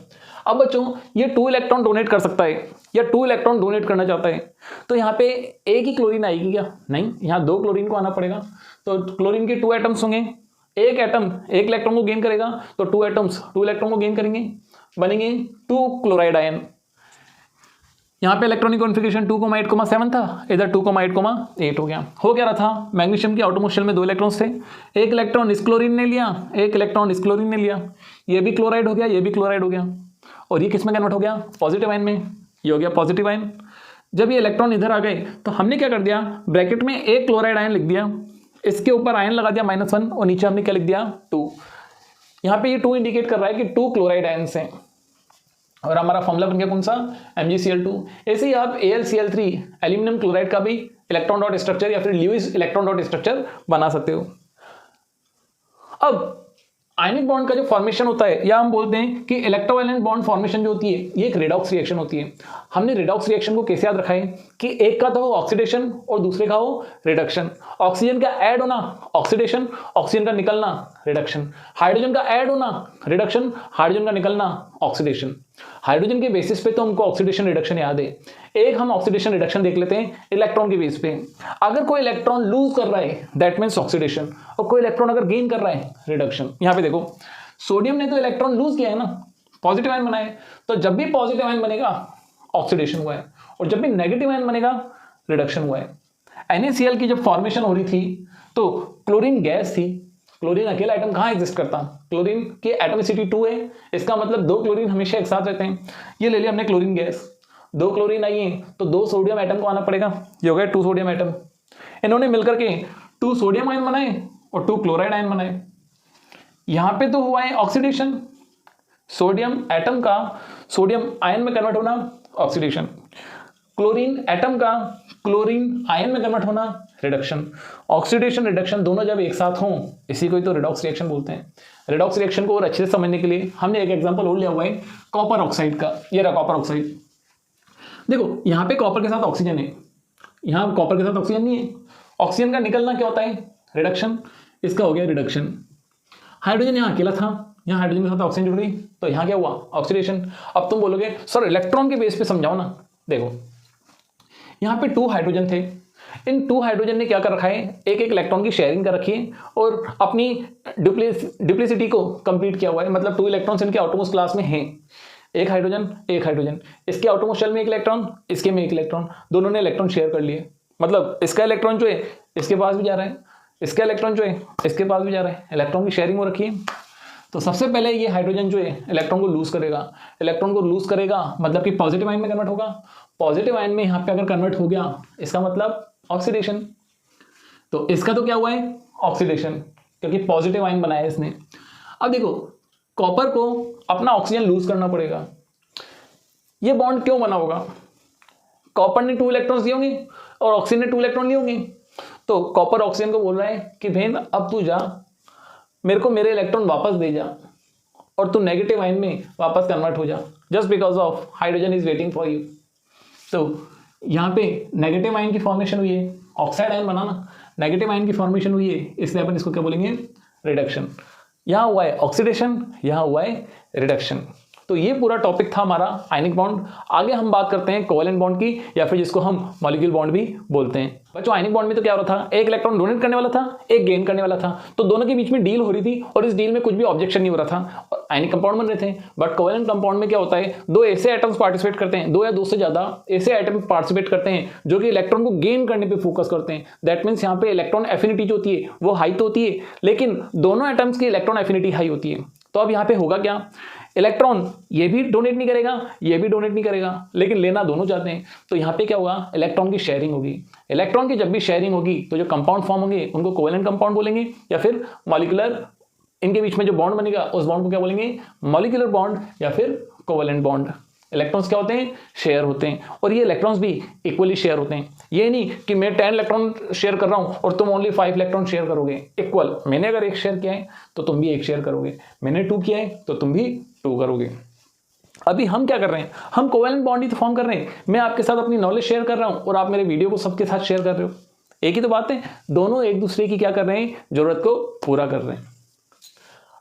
अब बच्चों ये 2 इलेक्ट्रॉन डोनेट कर सकता है, या 2 इलेक्ट्रॉन डोनेट करना चाहता है, तो यहाँ पे एक ही क्लोरीन आएगी क्या? नहीं, यहाँ 2 क्लोरीन को आना पड़ेगा। तो क्लोरीन के 2 एटम्स होंगे, एक एटम एक इलेक्ट्रॉन को गेन करेगा, तो 2 एटम्स 2 इलेक्ट्रॉन को गेन करेंगे, बनेंगे 2 क्लोराइड आयन। यहाँ पे इलेक्ट्रॉनिक कॉन्फ़िगरेशन 2,8,7 था, इधर 2,8,8 हो गया। हो क्या रहा था, मैग्नीशियम की आउटरमोस्ट शेल में 2 इलेक्ट्रॉन्स थे, एक इलेक्ट्रॉन इस क्लोरीन ने लिया, एक इलेक्ट्रॉन इस क्लोरीन ने लिया, ये भी क्लोराइड हो गया, ये भी क्लोराइड हो गया, और ये किस में कन्वर्ट हो गया? पॉजिटिव आयन में। ये हो गया पॉजिटिव आयन। जब ये इलेक्ट्रॉन इधर आ गए तो हमने क्या कर दिया, ब्रैकेट में एक क्लोराइड आयन लिख दिया, इसके ऊपर आयन लगा दिया -1, और नीचे हमने क्या लिख दिया 2। यहाँ पे ये 2 इंडिकेट कर रहा है कि 2 क्लोराइड आयन्स हैं, और हमारा फॉर्मूला बन गया कौन सा? MgCl2। ऐसे ही आप AlCl3 एल्यूमिनियम क्लोराइड का भी इलेक्ट्रॉन डॉट स्ट्रक्चर या फिर ल्यूइस इलेक्ट्रॉन डॉट स्ट्रक्चर बना सकते हो। अब आयनिक बॉन्ड का जो फॉर्मेशन होता है, या हम बोलते हैं कि इलेक्ट्रोवैलेंट बॉन्ड फॉर्मेशन जो होती है, ये एक रेडॉक्स रिएक्शन होती है। हमने रेडॉक्स रिएक्शन को कैसे याद रखा है कि एक का तो हो ऑक्सीडेशन और दूसरे का हो रिडक्शन। ऑक्सीजन का ऐड होना ऑक्सीडेशन, ऑक्सीजन का निकलना रिडक्शन। हाइड्रोजन का ऐड होना रिडक्शन, हाइड्रोजन का निकलना ऑक्सीडेशन। हाइड्रोजन के बेसिस पे तो हमको ऑक्सीडेशन रिडक्शन याद है। एक हम ऑक्सीडेशन रिडक्शन देख लेते हैं इलेक्ट्रॉन के बेस पे। अगर कोई इलेक्ट्रॉन लूज कर रहा है दैट मीन्स ऑक्सीडेशन, और कोई इलेक्ट्रॉन अगर गेन कर रहा है रिडक्शन। यहाँ पे देखो, सोडियम ने तो इलेक्ट्रॉन लूज किया है ना, पॉजिटिव आयन बनाए, तो जब भी पॉजिटिव आयन बनेगा ऑक्सीडेशन हुआ है, और जब भी नेगेटिव आयन बनेगा रिडक्शन हुआ है। NaCl की जब फॉर्मेशन हो रही थी तो क्लोरीन गैस थी, क्लोरीन अकेला एटम कहाँ एग्जिस्ट करता? क्लोरीन की एटमिसिटी 2 है, इसका मतलब 2 क्लोरीन हमेशा एक साथ रहते हैं। ये ले लिया हमने क्लोरीन गैस, 2 क्लोरीन आई है तो 2 सोडियम एटम को आना पड़ेगा, ये हो गया 2 सोडियम एटम। इन्होंने मिलकर के 2 सोडियम आयन बनाए और 2 क्लोराइड आयन बनाए। यहां पे तो हुआ है ऑक्सीडेशन, सोडियम एटम का सोडियम आयन में कन्वर्ट होना ऑक्सीडेशन, क्लोरीन एटम का क्लोरीन आयन में कन्वर्ट होना रिडक्शन। ऑक्सीडेशन रिडक्शन दोनों जब एक साथ हों इसी को ही तो रिडॉक्स रिएक्शन बोलते हैं। रिडॉक्स रिएक्शन को और अच्छे से समझने के लिए हमने एक एग्जांपल और लिया हुआ है कॉपर ऑक्साइड का। ये रहा कॉपर ऑक्साइड। देखो यहाँ पे कॉपर के साथ ऑक्सीजन है, यहाँ कॉपर के साथ ऑक्सीजन नहीं है। ऑक्सीजन का निकलना क्या होता है? रिडक्शन। इसका हो गया रिडक्शन। हाइड्रोजन यहाँ अकेला था, यहाँ हाइड्रोजन के साथ ऑक्सीजन जुड़ गई तो यहाँ क्या हुआ? ऑक्सीडेशन। अब तुम बोलोगे सर इलेक्ट्रॉन के बेस पे समझाओ ना। देखो यहाँ पे 2 हाइड्रोजन थे, इन 2 हाइड्रोजन ने क्या कर रखा है? एक एक इलेक्ट्रॉन की शेयरिंग कर रखी है और अपनी डुप्लीसिटी को कंप्लीट किया हुआ है। मतलब 2 इलेक्ट्रॉन्स इनके आउटरमोस्ट क्लास में हैं, एक हाइड्रोजन, इसके आउटरमोस्ट शेल में 1 इलेक्ट्रॉन, इसके में 1 इलेक्ट्रॉन, दोनों ने इलेक्ट्रॉन शेयर कर लिए। मतलब इसका इलेक्ट्रॉन जो है इसके पास भी जा रहा है, इसका इलेक्ट्रॉन जो है इसके पास भी जा रहा है, इलेक्ट्रॉन की शेयरिंग हो रखी है। तो सबसे पहले ये हाइड्रोजन जो है इलेक्ट्रॉन को लूज करेगा, इलेक्ट्रॉन को लूज करेगा मतलब कि पॉजिटिव आयन में कन्वर्ट होगा। पॉजिटिव आयन में यहाँ पे अगर कन्वर्ट हो गया इसका मतलब ऑक्सीडेशन। तो इसका तो क्या हुआ है? ऑक्सीडेशन, क्योंकि पॉजिटिव आयन बनाया है इसने। अब देखो कॉपर को अपना ऑक्सीजन लूज करना पड़ेगा। ये बॉन्ड क्यों बना होगा? कॉपर ने 2 इलेक्ट्रॉन्स दिए होंगे और ऑक्सीजन ने 2 इलेक्ट्रॉन लिए होंगे। तो कॉपर ऑक्सीजन को बोल रहा है कि बहन अब तू जा, मेरे को मेरे इलेक्ट्रॉन वापस दे जा और तू नेगेटिव आयन में वापस कन्वर्ट हो जा, just because of hydrogen is waiting for you. तो यहाँ पे नेगेटिव आयन की फॉर्मेशन हुई है, ऑक्साइड आयन बनाना, नेगेटिव आयन की फॉर्मेशन हुई है, इसलिए अपन इसको क्या बोलेंगे? रिडक्शन। यहाँ हुआ है ऑक्सीडेशन, यहाँ हुआ है रिडक्शन। तो ये पूरा टॉपिक था हमारा आयनिक बॉन्ड। आगे हम बात करते हैं कोवेलेंट बॉन्ड की, या फिर जिसको हम मॉलिक्यूल बॉन्ड भी बोलते हैं। बच्चों आयनिक बॉन्ड में तो क्या हो रहा था? एक इलेक्ट्रॉन डोनेट करने वाला था, एक गेन करने वाला था, तो दोनों के बीच में डील हो रही थी और इस डील में कुछ भी ऑब्जेक्शन नहीं हो रहा था और आयनिक कंपाउंड बन रहे थे। बट कोवेलेंट कंपाउंड में क्या होता है? 2 ऐसे एटम्स पार्टिसिपेट करते हैं, 2 या 2 से ज्यादा ऐसे एटम पार्टिसिपेट करते हैं जो कि इलेक्ट्रॉन को गेन करने पर फोकस करते हैं। दैट मीन्स यहाँ पे इलेक्ट्रॉन एफिनिटी जो होती है वो हाई तो होती है, लेकिन दोनों एटम्स की इलेक्ट्रॉन एफिनिटी हाई होती है। तो अब यहाँ पे होगा क्या? इलेक्ट्रॉन ये भी डोनेट नहीं करेगा, ये भी डोनेट नहीं करेगा, लेकिन लेना दोनों चाहते हैं। तो यहाँ पे क्या होगा? इलेक्ट्रॉन की शेयरिंग होगी। इलेक्ट्रॉन की जब भी शेयरिंग होगी तो जो कंपाउंड फॉर्म होंगे उनको कोवेलेंट कंपाउंड बोलेंगे, या फिर मॉलिक्यूलर, इनके बीच में जो बॉन्ड बनेगा उस बॉन्ड को क्या बोलेंगे? मॉलिक्यूलर बॉन्ड या फिर कोवेलेंट बॉन्ड। इलेक्ट्रॉन्स क्या होते हैं? शेयर होते हैं, और ये इलेक्ट्रॉन्स भी इक्वली शेयर होते हैं। ये नहीं कि मैं 10 इलेक्ट्रॉन शेयर कर रहा हूं और तुम ओनली 5 इलेक्ट्रॉन शेयर करोगे। इक्वल, मैंने अगर 1 शेयर किया है तो तुम भी 1 शेयर करोगे, मैंने 2 किया है तो तुम भी 2 करोगे। अभी हम क्या कर रहे हैं? हम कोवेलेंट बॉन्ड ही तो फॉर्म कर रहे हैं। मैं आपके साथ अपनी नॉलेज शेयर कर रहा हूं और आप मेरे वीडियो को सबके साथ शेयर कर रहे हो। एक ही तो बात है, दोनों एक दूसरे की क्या कर रहे हैं? जरूरत को पूरा कर रहे हैं।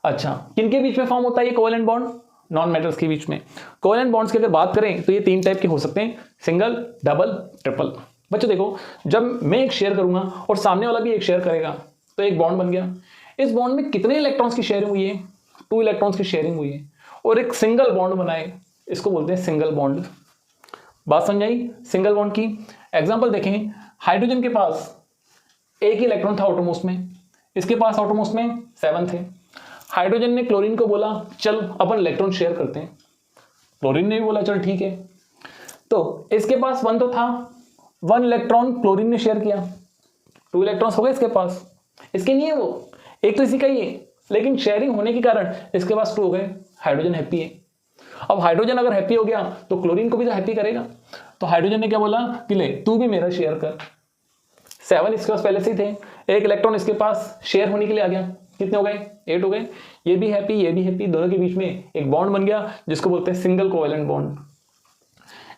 अच्छा, किनके बीच में फॉर्म होता है ये कोवेलेंट बॉन्ड? नॉन मेटल्स के बीच में। कोवेलेंट बॉन्ड्स की अगर बात करें तो ये 3 टाइप के हो सकते हैं, सिंगल, डबल, ट्रिपल। बच्चों देखो, जब मैं एक शेयर करूंगा और सामने वाला भी एक शेयर करेगा तो एक बॉन्ड बन गया। इस बॉन्ड में कितने इलेक्ट्रॉन्स की शेयरिंग हुई है? 2 इलेक्ट्रॉन्स की शेयरिंग हुई है और एक सिंगल बॉन्ड बनाए, इसको बोलते हैं सिंगल बॉन्ड। बात समझाई सिंगल बॉन्ड की? एग्जांपल देखें, हाइड्रोजन के पास एक ही इलेक्ट्रॉन था आउटरमोस्ट में, इसके पास आउटरमोस्ट में 7 थे। हाइड्रोजन ने क्लोरीन को बोला चल अपन इलेक्ट्रॉन शेयर करते हैं, क्लोरीन ने भी बोला चल ठीक है। तो इसके पास 1 तो था, 1 इलेक्ट्रॉन क्लोरीन ने शेयर किया, 2 इलेक्ट्रॉन्स हो गए इसके पास। इसके नहीं है वो, एक तो इसी का ही है, लेकिन शेयरिंग होने के कारण इसके पास 2 हो गए। हाइड्रोजन हैप्पी है। अब हाइड्रोजन अगर हैप्पी हो गया तो क्लोरीन को भी तो हैप्पी करेगा। तो हाइड्रोजन ने क्या बोला कि ले तू भी मेरा शेयर कर। 7 इसके पास पहले से ही थे, एक इलेक्ट्रॉन इसके पास शेयर होने के लिए आ गया, कितने हो गए? 8 हो गए। ये भी हैप्पी, ये भी हैप्पी, दोनों के बीच में एक बॉन्ड बन गया जिसको बोलते हैं सिंगल कोवेलेंट बॉन्ड।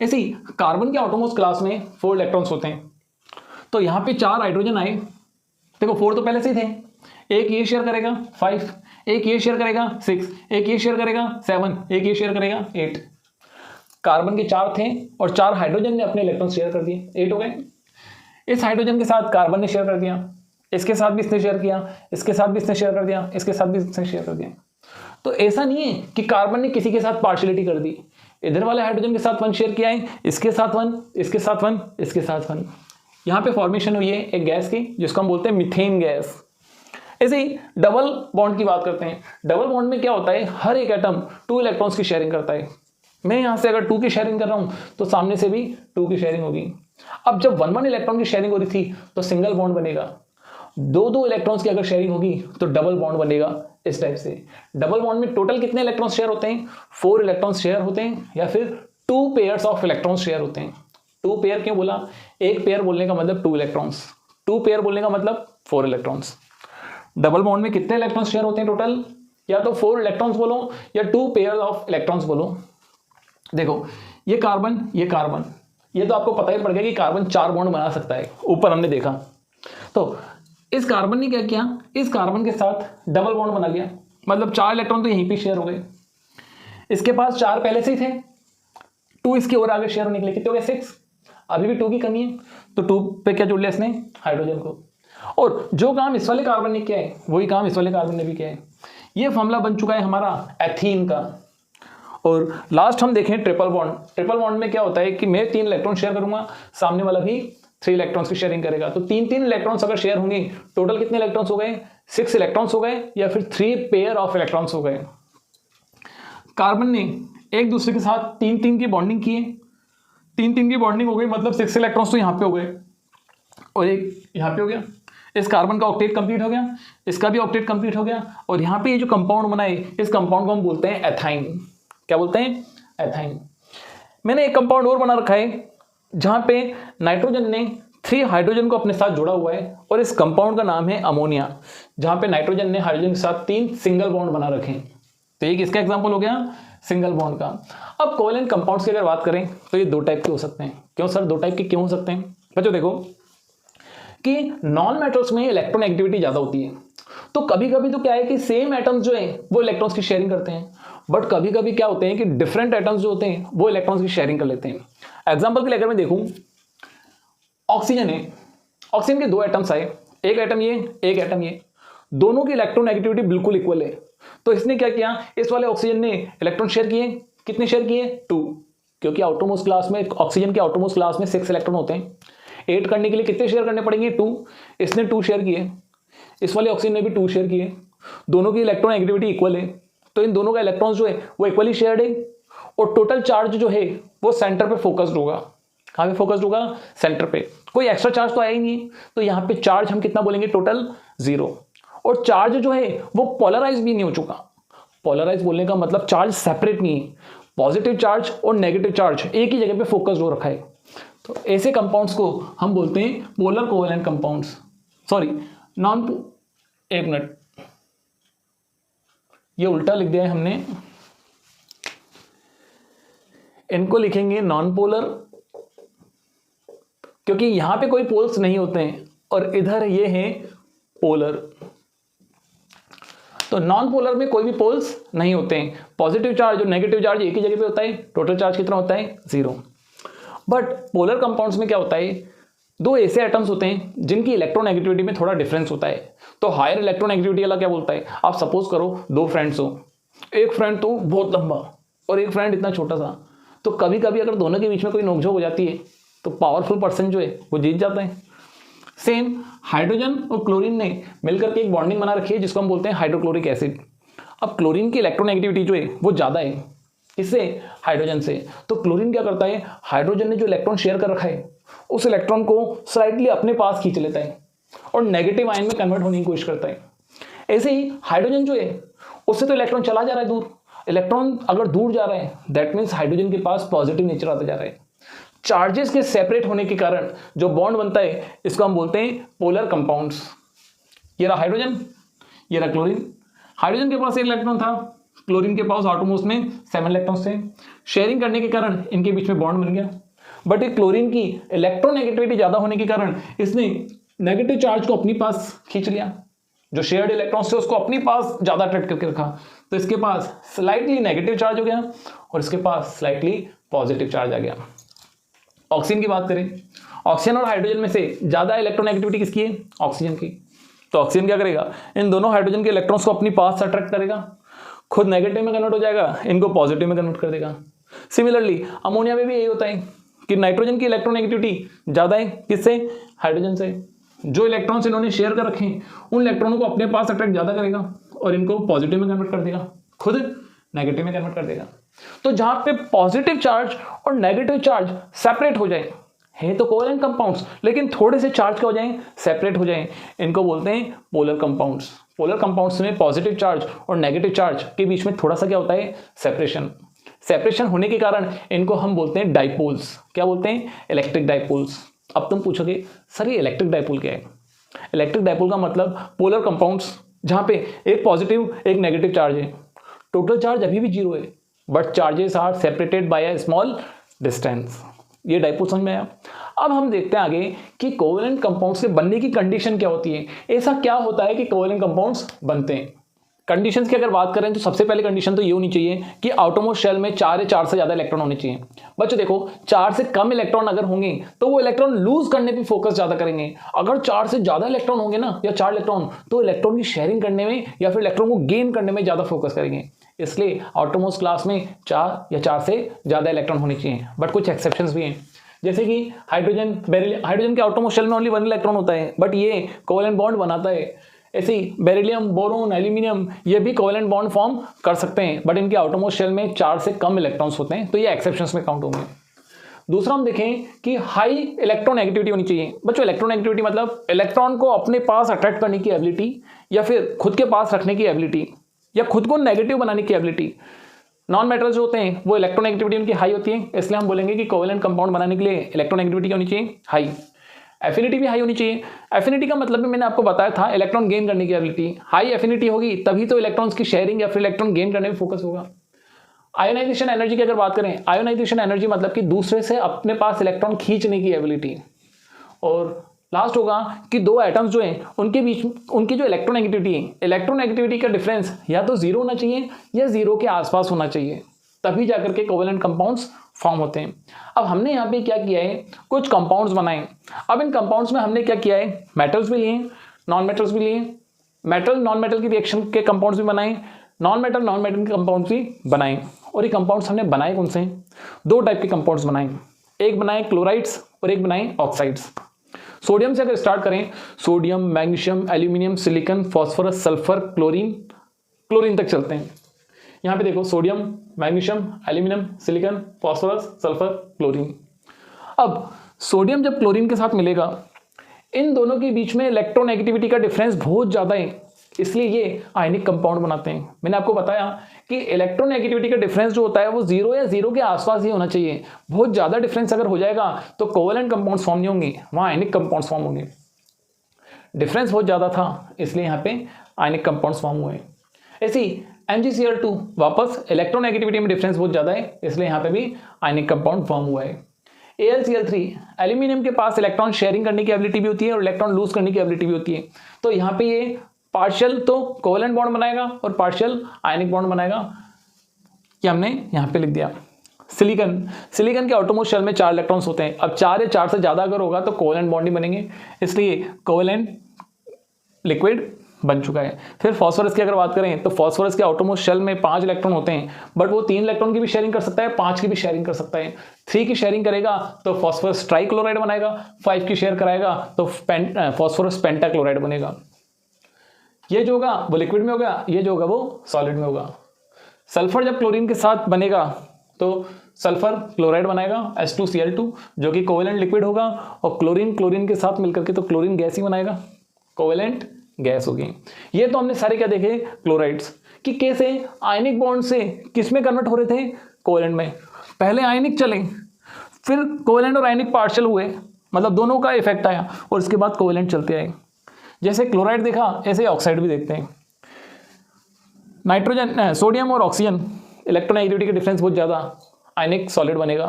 ऐसे ही कार्बन के आउटरमोस्ट क्लास में 4 इलेक्ट्रॉन्स होते हैं। तो यहां पे 4 हाइड्रोजन आए, देखो 4 तो पहले से ही थे, एक ये शेयर करेगा 5, एक ये शेयर करेगा 6, एक ये शेयर करेगा 7, एक ये शेयर करेगा 8। कार्बन के 4 थे और 4 हाइड्रोजन ने अपने इलेक्ट्रॉन शेयर कर दिए, 8 हो गए। इस हाइड्रोजन के साथ कार्बन ने शेयर कर दिया, इसके साथ भी इसने शेयर किया, इसके साथ भी इसने शेयर कर दिया, इसके साथ भी इसने शेयर कर दिया। तो ऐसा नहीं है कि कार्बन ने किसी के साथ पार्शियलिटी कर दी, इधर वाले हाइड्रोजन के साथ 1 शेयर किया है, इसके साथ 1, इसके साथ 1, इसके साथ 1। यहां पे फॉर्मेशन हुई है एक गैस की जिसको हम बोलते हैं मीथेन गैस। ऐसे ही डबल बॉन्ड की बात करते हैं। डबल बॉन्ड में क्या होता है, हर एक एटम 2 इलेक्ट्रॉन्स की शेयरिंग करता है। मैं यहां से अगर 2 की शेयरिंग कर रहा हूं तो सामने से भी 2 की शेयरिंग होगी। अब जब 1-1 इलेक्ट्रॉन की शेयरिंग हो रही थी तो सिंगल बॉन्ड बनेगा, 2-2 इलेक्ट्रॉन्स की अगर शेयरिंग होगी तो डबल बॉन्ड बनेगा। इस टाइप से डबल बॉन्ड में टोटल कितने इलेक्ट्रॉन्स शेयर होते हैं? 4 इलेक्ट्रॉन्स शेयर होते हैं या फिर 2 पेयर्स ऑफ इलेक्ट्रॉन्स शेयर होते हैं। 2 पेयर क्यों बोला? एक पेयर बोलने का मतलब 2 इलेक्ट्रॉन्स, 2 पेयर बोलने का मतलब 4 इलेक्ट्रॉन्स। डबल बॉन्ड में कितने इलेक्ट्रॉन्स शेयर होते हैं टोटल? या तो 4 इलेक्ट्रॉन्स बोलो या 2 पेयर ऑफ इलेक्ट्रॉन्स बोलो। देखो ये कार्बन, ये कार्बन, ये तो आपको पता ही पड़ गया कि कार्बन 4 बॉन्ड बना सकता है, ऊपर हमने देखा। तो इस कार्बन ने क्या किया, इस कार्बन के साथ डबल बॉन्ड बना लिया, मतलब 4 इलेक्ट्रॉन तो यहीं पे शेयर हो गए। इसके पास 4 पहले से ही थे, 2 इसके और आगे शेयर होने के लिए कितने हो गए? 6। अभी भी 2 की कमी है तो 2 पे क्या जोड़ लिया इसने? हाइड्रोजन को। और जो काम इस वाले कार्बन ने किया है वही काम इस वाले कार्बन ने भी किया है। ये फॉर्मूला बन चुका है हमारा एथीन का। और लास्ट हम देखें ट्रिपल बॉन्ड। ट्रिपल बॉन्ड में क्या होता है कि मैं 3 इलेक्ट्रॉन शेयर करूंगा, सामने वाला भी 3 इलेक्ट्रॉन्स की शेयरिंग करेगा। तो 3-3 इलेक्ट्रॉन्स अगर शेयर होंगे, टोटल कितने इलेक्ट्रॉन्स हो गए? 6 इलेक्ट्रॉन्स हो गए या फिर 3 पेयर ऑफ इलेक्ट्रॉन्स हो गए। कार्बन ने एक दूसरे के साथ 3-3 की बॉन्डिंग की है, 3-3 की बॉन्डिंग हो गई, मतलब 6 इलेक्ट्रॉन्स तो यहाँ पे हो गए और एक यहाँ पे हो गया। इस कार्बन का ऑक्टेट कंप्लीट हो गया, इसका भी ऑक्टेट कंप्लीट हो गया। और यहाँ पे ये जो कंपाउंड बना है, इस कंपाउंड को हम बोलते हैं एथाइन। क्या बोलते हैं? एथाइन। मैंने एक कंपाउंड और बना रखा है जहां पे नाइट्रोजन ने 3 हाइड्रोजन को अपने साथ जोड़ा हुआ है और इस कंपाउंड का नाम है अमोनिया, जहां पे नाइट्रोजन ने हाइड्रोजन के साथ 3 सिंगल बॉन्ड बना रखे हैं। तो ये किसका एग्जांपल हो गया? सिंगल बॉन्ड का। अब कोवेलेंट कंपाउंड्स की अगर बात करें तो ये 2 टाइप के हो सकते हैं। क्यों सर 2 टाइप के क्यों हो सकते हैं? बच्चों देखो कि नॉन मेटल्स में इलेक्ट्रॉन एक्टिविटी ज्यादा होती है, तो कभी कभी तो क्या है कि सेम एटम्स जो है वो इलेक्ट्रॉन्स की शेयरिंग करते हैं, बट कभी कभी क्या होते हैं कि डिफरेंट एटम्स जो होते हैं वो इलेक्ट्रॉन्स की शेयरिंग कर लेते हैं। एग्जांपल के लिए अगर मैं देखूं, ऑक्सीजन है, ऑक्सीजन के 2 एटम्स आए, एक एटम ये, एक एटम ये, दोनों की इलेक्ट्रॉन एक्टिविटी बिल्कुल इक्वल है। तो इसने क्या किया, इस वाले ऑक्सीजन ने इलेक्ट्रॉन शेयर किए, कितने शेयर किए? 2, क्योंकि आउटरमोस्ट क्लास में, ऑक्सीजन के आउटरमोस्ट क्लास में 6 इलेक्ट्रॉन होते हैं। 8 करने के लिए कितने शेयर करने पड़ेंगे? 2। इसने 2 शेयर किए, इस वाले ऑक्सीजन ने भी 2 शेयर किए, दोनों की इलेक्ट्रॉन एक्टिविटी इक्वल है, तो इन दोनों का इलेक्ट्रॉन्स जो है वो इक्वली शेयर्ड है और टोटल चार्ज जो है वो सेंटर पे फोकस्ड होगा। कहां पे फोकस्ड होगा? सेंटर पे। कोई एक्स्ट्रा चार्ज तो आया ही नहीं, तो यहां पे चार्ज हम कितना बोलेंगे? टोटल 0। और चार्ज जो है वो पोलराइज भी नहीं हो चुका। पोलराइज बोलने का मतलब चार्ज सेपरेट नहीं है, पॉजिटिव चार्ज और नेगेटिव चार्ज एक ही जगह पे फोकस्ड हो रखा है। तो ऐसे कंपाउंड्स को हम बोलते हैं polar covalent compounds. Sorry, non, एक मिनट, ये उल्टा लिख दिया है हमने, इनको लिखेंगे नॉन पोलर, क्योंकि यहां पे कोई पोल्स नहीं होते हैं और इधर ये हैं पोलर। तो नॉन पोलर में कोई भी पोल्स नहीं होते हैं, पॉजिटिव चार्ज और नेगेटिव चार्ज एक ही जगह पे होता है, टोटल चार्ज कितना होता है 0। बट पोलर कंपाउंड्स में क्या होता है, दो ऐसे एटम्स होते हैं जिनकी इलेक्ट्रोनेगेटिविटी में थोड़ा डिफरेंस होता है। तो हायर इलेक्ट्रोनेगेटिविटी वाला क्या बोलता है, आप सपोज करो दो फ्रेंड्स हो, एक फ्रेंड तो बहुत लंबा और एक फ्रेंड इतना छोटा सा, तो कभी कभी अगर दोनों के बीच में कोई नोकझोंक हो जाती है तो पावरफुल पर्सन जो है वो जीत जाता है। सेम हाइड्रोजन और क्लोरीन ने मिलकर के एक बॉन्डिंग बना रखी है जिसको हम बोलते हैं हाइड्रोक्लोरिक एसिड। अब क्लोरीन की इलेक्ट्रोनेगेटिविटी जो है वो ज़्यादा है इससे हाइड्रोजन से, तो क्लोरीन क्या करता है, हाइड्रोजन ने जो इलेक्ट्रॉन शेयर कर रखा है उस इलेक्ट्रॉन को स्लाइटली अपने पास खींच लेता है और नेगेटिव आयन में कन्वर्ट होने की कोशिश करता है। ऐसे ही हाइड्रोजन जो है उससे तो इलेक्ट्रॉन चला जा रहा है दूर, इलेक्ट्रॉन अगर दूर जा रहा है दैट मीन्स हाइड्रोजन के पास पॉजिटिव नेचर आता जा रहा है। चार्जेस के सेपरेट होने के कारण जो बॉन्ड बनता है इसको हम बोलते हैं पोलर कंपाउंड्स। ये रहा हाइड्रोजन, ये रहा क्लोरीन। हाइड्रोजन के पास एक इलेक्ट्रॉन था, क्लोरीन के पास आटोमोस्ट में 7 इलेक्ट्रॉन्स थे। शेयरिंग करने के कारण इनके बीच में बॉन्ड बन गया, बट एक क्लोरीन की इलेक्ट्रोनेगेटिविटी ज्यादा होने के कारण इसने नेगेटिव चार्ज को अपनी पास खींच लिया, जो शेयर्ड इलेक्ट्रॉन्स थे उसको अपनी पास ज्यादा अट्रैक्ट करके रखा, तो इसके पास स्लाइटली नेगेटिव चार्ज हो गया और इसके पास स्लाइटली पॉजिटिव चार्ज आ गया। ऑक्सीजन की बात करें, ऑक्सीजन और हाइड्रोजन में से ज्यादा इलेक्ट्रोनेगेटिविटी किसकी है, ऑक्सीजन की। तो ऑक्सीजन क्या करेगा, इन दोनों हाइड्रोजन के इलेक्ट्रॉन्स को अपनी पास अट्रैक्ट करेगा, खुद नेगेटिव में कन्वर्ट हो जाएगा, इनको पॉजिटिव में कन्वर्ट कर देगा। सिमिलरली अमोनिया में भी यही होता है कि नाइट्रोजन की इलेक्ट्रोनेगेटिविटी ज्यादा है किससे, हाइड्रोजन से। जो इलेक्ट्रॉन्स इन्होंने शेयर कर रखे हैं उन इलेक्ट्रॉनों को अपने पास अट्रैक्ट ज्यादा करेगा और इनको पॉजिटिव में कन्वर्ट कर देगा, खुद नेगेटिव में कन्वर्ट कर देगा। तो जहां पे पॉजिटिव चार्ज और नेगेटिव चार्ज सेपरेट हो जाए है तो कोवैलेंट कंपाउंड्स, लेकिन थोड़े से चार्ज क्या हो जाएं, सेपरेट हो जाएं, इनको बोलते हैं पोलर कंपाउंड्स। पोलर कंपाउंड्स में पॉजिटिव चार्ज और नेगेटिव चार्ज के बीच में थोड़ा सा क्या होता है, सेपरेशन। सेपरेशन होने के कारण इनको हम बोलते हैं डाइपोल्स। क्या बोलते हैं, इलेक्ट्रिक डाइपोल्स। अब तुम पूछोगे सर ये इलेक्ट्रिक डाइपोल क्या है। इलेक्ट्रिक डाइपोल का मतलब पोलर कंपाउंड्स जहां पे एक पॉजिटिव एक नेगेटिव चार्ज है, टोटल चार्ज अभी भी 0 है but charges are separated by a small distance. ये डाइपोल समझ में आया। अब हम देखते हैं आगे कि कोवैलेंट कंपाउंड्स के बनने की कंडीशन क्या होती है, ऐसा क्या होता है कि कोवैलेंट कंपाउंड्स बनते हैं। कंडीशंस की अगर बात करें तो सबसे पहले कंडीशन तो ये होनी चाहिए कि आउटरमोस्ट शेल में 4 या 4 से ज्यादा इलेक्ट्रॉन होने चाहिए। बच्चों देखो 4 से कम इलेक्ट्रॉन अगर होंगे तो वो इलेक्ट्रॉन लूज करने पे फोकस ज्यादा करेंगे, अगर 4 से ज्यादा इलेक्ट्रॉन होंगे ना या 4 इलेक्ट्रॉन तो इलेक्ट्रॉन की शेयरिंग करने में या फिर इलेक्ट्रॉन को गेन करने में ज्यादा फोकस करेंगे। इसलिए आउटरमोस्ट क्लास में 4 या 4 से ज्यादा इलेक्ट्रॉन होने चाहिए, बट कुछ एक्सेप्शंस भी हैं जैसे कि हाइड्रोजन, बेरिलियम। हाइड्रोजन के आउटरमोस्ट शेल में ओनली 1 इलेक्ट्रॉन होता है बट ये कोवैलेंट बॉन्ड बनाता है। ऐसे ही बेरिलियम, बोरोन, एल्यूमिनियम ये भी कोवैलेंट बॉन्ड फॉर्म कर सकते हैं बट इनके आउटरमोस्ट शेल में 4 से कम इलेक्ट्रॉन्स होते हैं, तो ये एक्सेप्शंस में काउंट होंगे। दूसरा हम देखें कि हाई इलेक्ट्रोनेगेटिविटी होनी चाहिए। बच्चों इलेक्ट्रोनेगेटिविटी मतलब इलेक्ट्रॉन को अपने पास अट्रैक्ट करने की एबिलिटी या फिर खुद के पास रखने की एबिलिटी या खुद को नेगेटिव बनाने की एबिलिटी। नॉन मेटल्स जो होते हैं वो इलेक्ट्रोनेगेटिविटी उनकी हाई होती है, इसलिए हम बोलेंगे कि कोवैलेंट कंपाउंड बनाने के लिए इलेक्ट्रोनेगेटिविटी क्या होनी चाहिए, हाई। एफिनिटी भी हाई होनी चाहिए। एफिनिटी का मतलब भी मैंने आपको बताया था, इलेक्ट्रॉन गेन करने की एबिलिटी। हाई एफिनिटी होगी तभी तो इलेक्ट्रॉन्स की शेयरिंग या फिर इलेक्ट्रॉन गेन करने में फोकस होगा। आयोनाइजेशन एनर्जी की अगर बात करें, आयोनाइजेशन एनर्जी मतलब कि दूसरे से अपने पास इलेक्ट्रॉन खींचने की एबिलिटी। और लास्ट होगा कि दो एटम्स जो हैं उनके बीच उनकी जो इलेक्ट्रोनेगेटिविटी है, इलेक्ट्रोनेगेटिविटी का डिफरेंस या तो 0 होना चाहिए या 0 के आसपास होना चाहिए, तभी जाकर के कोवैलेंट कंपाउंड्स फॉर्म होते हैं। अब हमने यहाँ पे क्या किया है, कुछ कंपाउंड्स बनाए। अब इन कंपाउंड्स में हमने क्या किया है, मेटल्स भी लिए, नॉन मेटल्स भी लिए, मेटल नॉन मेटल की रिएक्शन के कंपाउंड्स भी बनाए, नॉन मेटल के कंपाउंड्स भी बनाए। और ये कंपाउंड्स हमने बनाए कौन से, 2 टाइप के कंपाउंड्स बनाए, एक बनाए क्लोराइड्स और एक बनाए ऑक्साइड्स। सोडियम से अगर स्टार्ट करें, sodium, magnesium, aluminium, silicon, phosphorus, sulphur, chlorine तक चलते हैं। यहाँ पे देखो sodium, magnesium, aluminium, silicon, phosphorus, sulphur, chlorine. अब सोडियम जब क्लोरीन के साथ मिलेगा, इन दोनों के बीच में इलेक्ट्रोनेगेटिविटी का डिफरेंस बहुत ज्यादा है, इसलिए ये आयनिक कंपाउंड बनाते हैं। मैंने आपको बताया कि इलेक्ट्रोनेगेटिविटी का डिफरेंस जो होता है वो 0 या 0 के आसपास ही होना चाहिए। बहुत ज्यादा डिफरेंस अगर हो जाएगा तो कोवैलेंट कंपाउंड्स फॉर्म नहीं होंगे, वहां आयनिक कंपाउंड्स फॉर्म होंगे। डिफरेंस बहुत ज्यादा था इसलिए यहाँ पे आयनिक कंपाउंड्स फॉर्म हुए। ऐसे ही MgCl2 वापस इलेक्ट्रोनेगेटिविटी में डिफरेंस बहुत ज्यादा है, इसलिए यहाँ पे भी आयनिक कंपाउंड फॉर्म हुआ है। AlCl3 एल्यूमिनियम के पास इलेक्ट्रॉन शेयरिंग करने की एबिलिटी भी होती है और इलेक्ट्रॉन लूज करने की एबिलिटी भी होती है, तो यहाँ पे ये पार्शियल तो कोवेलेंट बॉन्ड बनाएगा और पार्शियल आयनिक बॉन्ड बनाएगा, ये हमने यहाँ पे लिख दिया। सिलिकॉन के आउटरमोस्ट शेल में 4 इलेक्ट्रॉन्स होते हैं। अब 4 या 4 से ज़्यादा अगर होगा तो कोवेलेंट बॉन्ड ही बनेंगे, इसलिए कोवेलेंट लिक्विड बन चुका है। फिर फास्फोरस की अगर बात करें तो फास्फोरस के आउटरमोस्ट शेल में 5 इलेक्ट्रॉन होते हैं, बट वो 3 इलेक्ट्रॉन की भी शेयरिंग कर सकता है, 5 की भी शेयरिंग कर सकता है। 3 की शेयरिंग करेगा तो फास्फोरस ट्राइक्लोराइड बनाएगा, 5 की शेयर कराएगा तो फास्फोरस पेंटाक्लोराइड बनेगा। ये जो होगा वो लिक्विड में होगा, ये जो होगा वो सॉलिड में होगा। सल्फर जब क्लोरीन के साथ बनेगा तो सल्फर क्लोराइड बनाएगा H2Cl2, जो कि कोवेलेंट लिक्विड होगा, और क्लोरीन के साथ मिलकर के तो क्लोरीन गैस ही बनाएगा, कोवेलेंट गैस होगी। ये तो हमने सारे क्या देखे, क्लोराइड्स कि कैसे आयनिक बॉन्ड से किस में कन्वर्ट हो रहे थे, कोवेलेंट में। पहले आयनिक चले, फिर कोवेलेंट और आयनिक पार्शियल हुए, मतलब दोनों का इफेक्ट आया, और उसके बाद कोवेलेंट चलते आए। जैसे क्लोराइड देखा ऐसे ऑक्साइड भी देखते हैं। नाइट्रोजन, सोडियम और ऑक्सीजन इलेक्ट्रोनेगेटिविटी के डिफरेंस बहुत ज़्यादा, आयनिक सॉलिड बनेगा।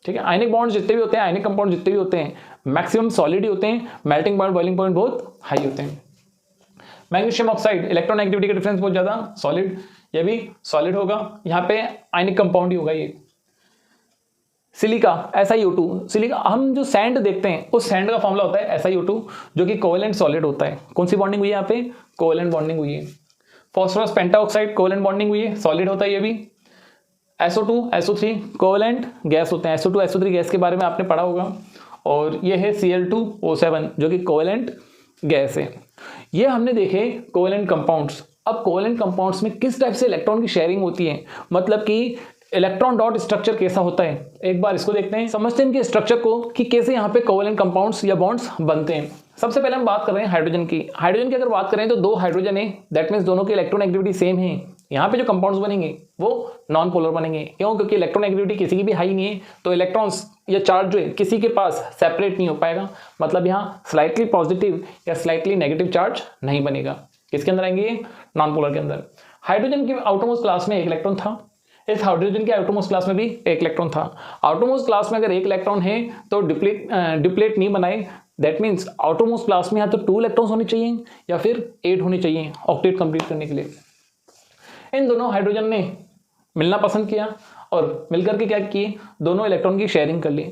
ठीक है, आयनिक बॉन्ड जितने भी होते हैं, आयनिक कंपाउंड जितने भी होते हैं, मैक्सिमम सॉलिड ही होते हैं, मेल्टिंग पॉइंट बॉइलिंग पॉइंट बहुत हाई होते हैं। मैग्नीशियम ऑक्साइड इलेक्ट्रोनेगेटिविटी के डिफरेंस बहुत ज़्यादा, सॉलिड, ये भी सॉलिड होगा, यहाँ पे आयनिक कंपाउंड ही होगा ये। सिलिका SiO2, सिलिका हम जो सैंड देखते हैं उस सैंड का फॉर्मूला होता है SiO2, जो कि कोवेलेंट सॉलिड होता है। कौन सी बॉन्डिंग हुई है यहाँ पे, कोवेलेंट बॉन्डिंग हुई है। फॉस्फोरस पेंटाऑक्साइड कोवेलेंट बॉन्डिंग हुई है, सॉलिड होता है ये भी। SO2 SO3 कोवेलेंट गैस होते हैं, SO2 SO3 गैस के बारे में आपने पढ़ा होगा। और ये है Cl2O7 जो कि कोवेलेंट गैस है। ये हमने देखे कोवेलेंट कंपाउंड्स। अब कोवेलेंट कंपाउंड्स में किस टाइप से इलेक्ट्रॉन की शेयरिंग होती है, मतलब कि इलेक्ट्रॉन डॉट स्ट्रक्चर कैसा होता है, एक बार इसको देखते हैं, समझते हैं इनके स्ट्रक्चर को कि कैसे यहाँ पे कोवेलेंट कंपाउंड्स या बॉन्ड्स बनते हैं। सबसे पहले हम बात कर रहे हैं हाइड्रोजन की। हाइड्रोजन की अगर बात करें तो 2 हाइड्रोजन है, दैट मीन्स दोनों की इलेक्ट्रोनेगेटिविटी सेम है। यहाँ पे जो कंपाउंड्स बनेंगे वो नॉन पोलर बनेंगे, क्यों, क्योंकि इलेक्ट्रोनेगेटिविटी किसी की भी हाई नहीं है, तो इलेक्ट्रॉन्स या चार्ज जो है किसी के पास सेपरेट नहीं हो पाएगा, मतलब यहाँ स्लाइटली पॉजिटिव या स्लाइटली नेगेटिव चार्ज नहीं बनेगा। किसके अंदर आएंगे, नॉन पोलर के अंदर। हाइड्रोजन के आउटरमोस्ट क्लास में 1 इलेक्ट्रॉन था, इस हाइड्रोजन के आउटरमोस्ट क्लास में भी 1 इलेक्ट्रॉन था। आउटरमोस्ट क्लास में अगर 1 इलेक्ट्रॉन है तो डिप्लेट नहीं बनाए, दैट मीन्स आउटरमोस्ट क्लास में या तो 2 इलेक्ट्रॉन्स होने चाहिए या फिर 8 होने चाहिए ऑक्टेट कंप्लीट करने के लिए। इन दोनों हाइड्रोजन ने मिलना पसंद किया और मिलकर के क्या किए, दोनों इलेक्ट्रॉन की शेयरिंग कर ली।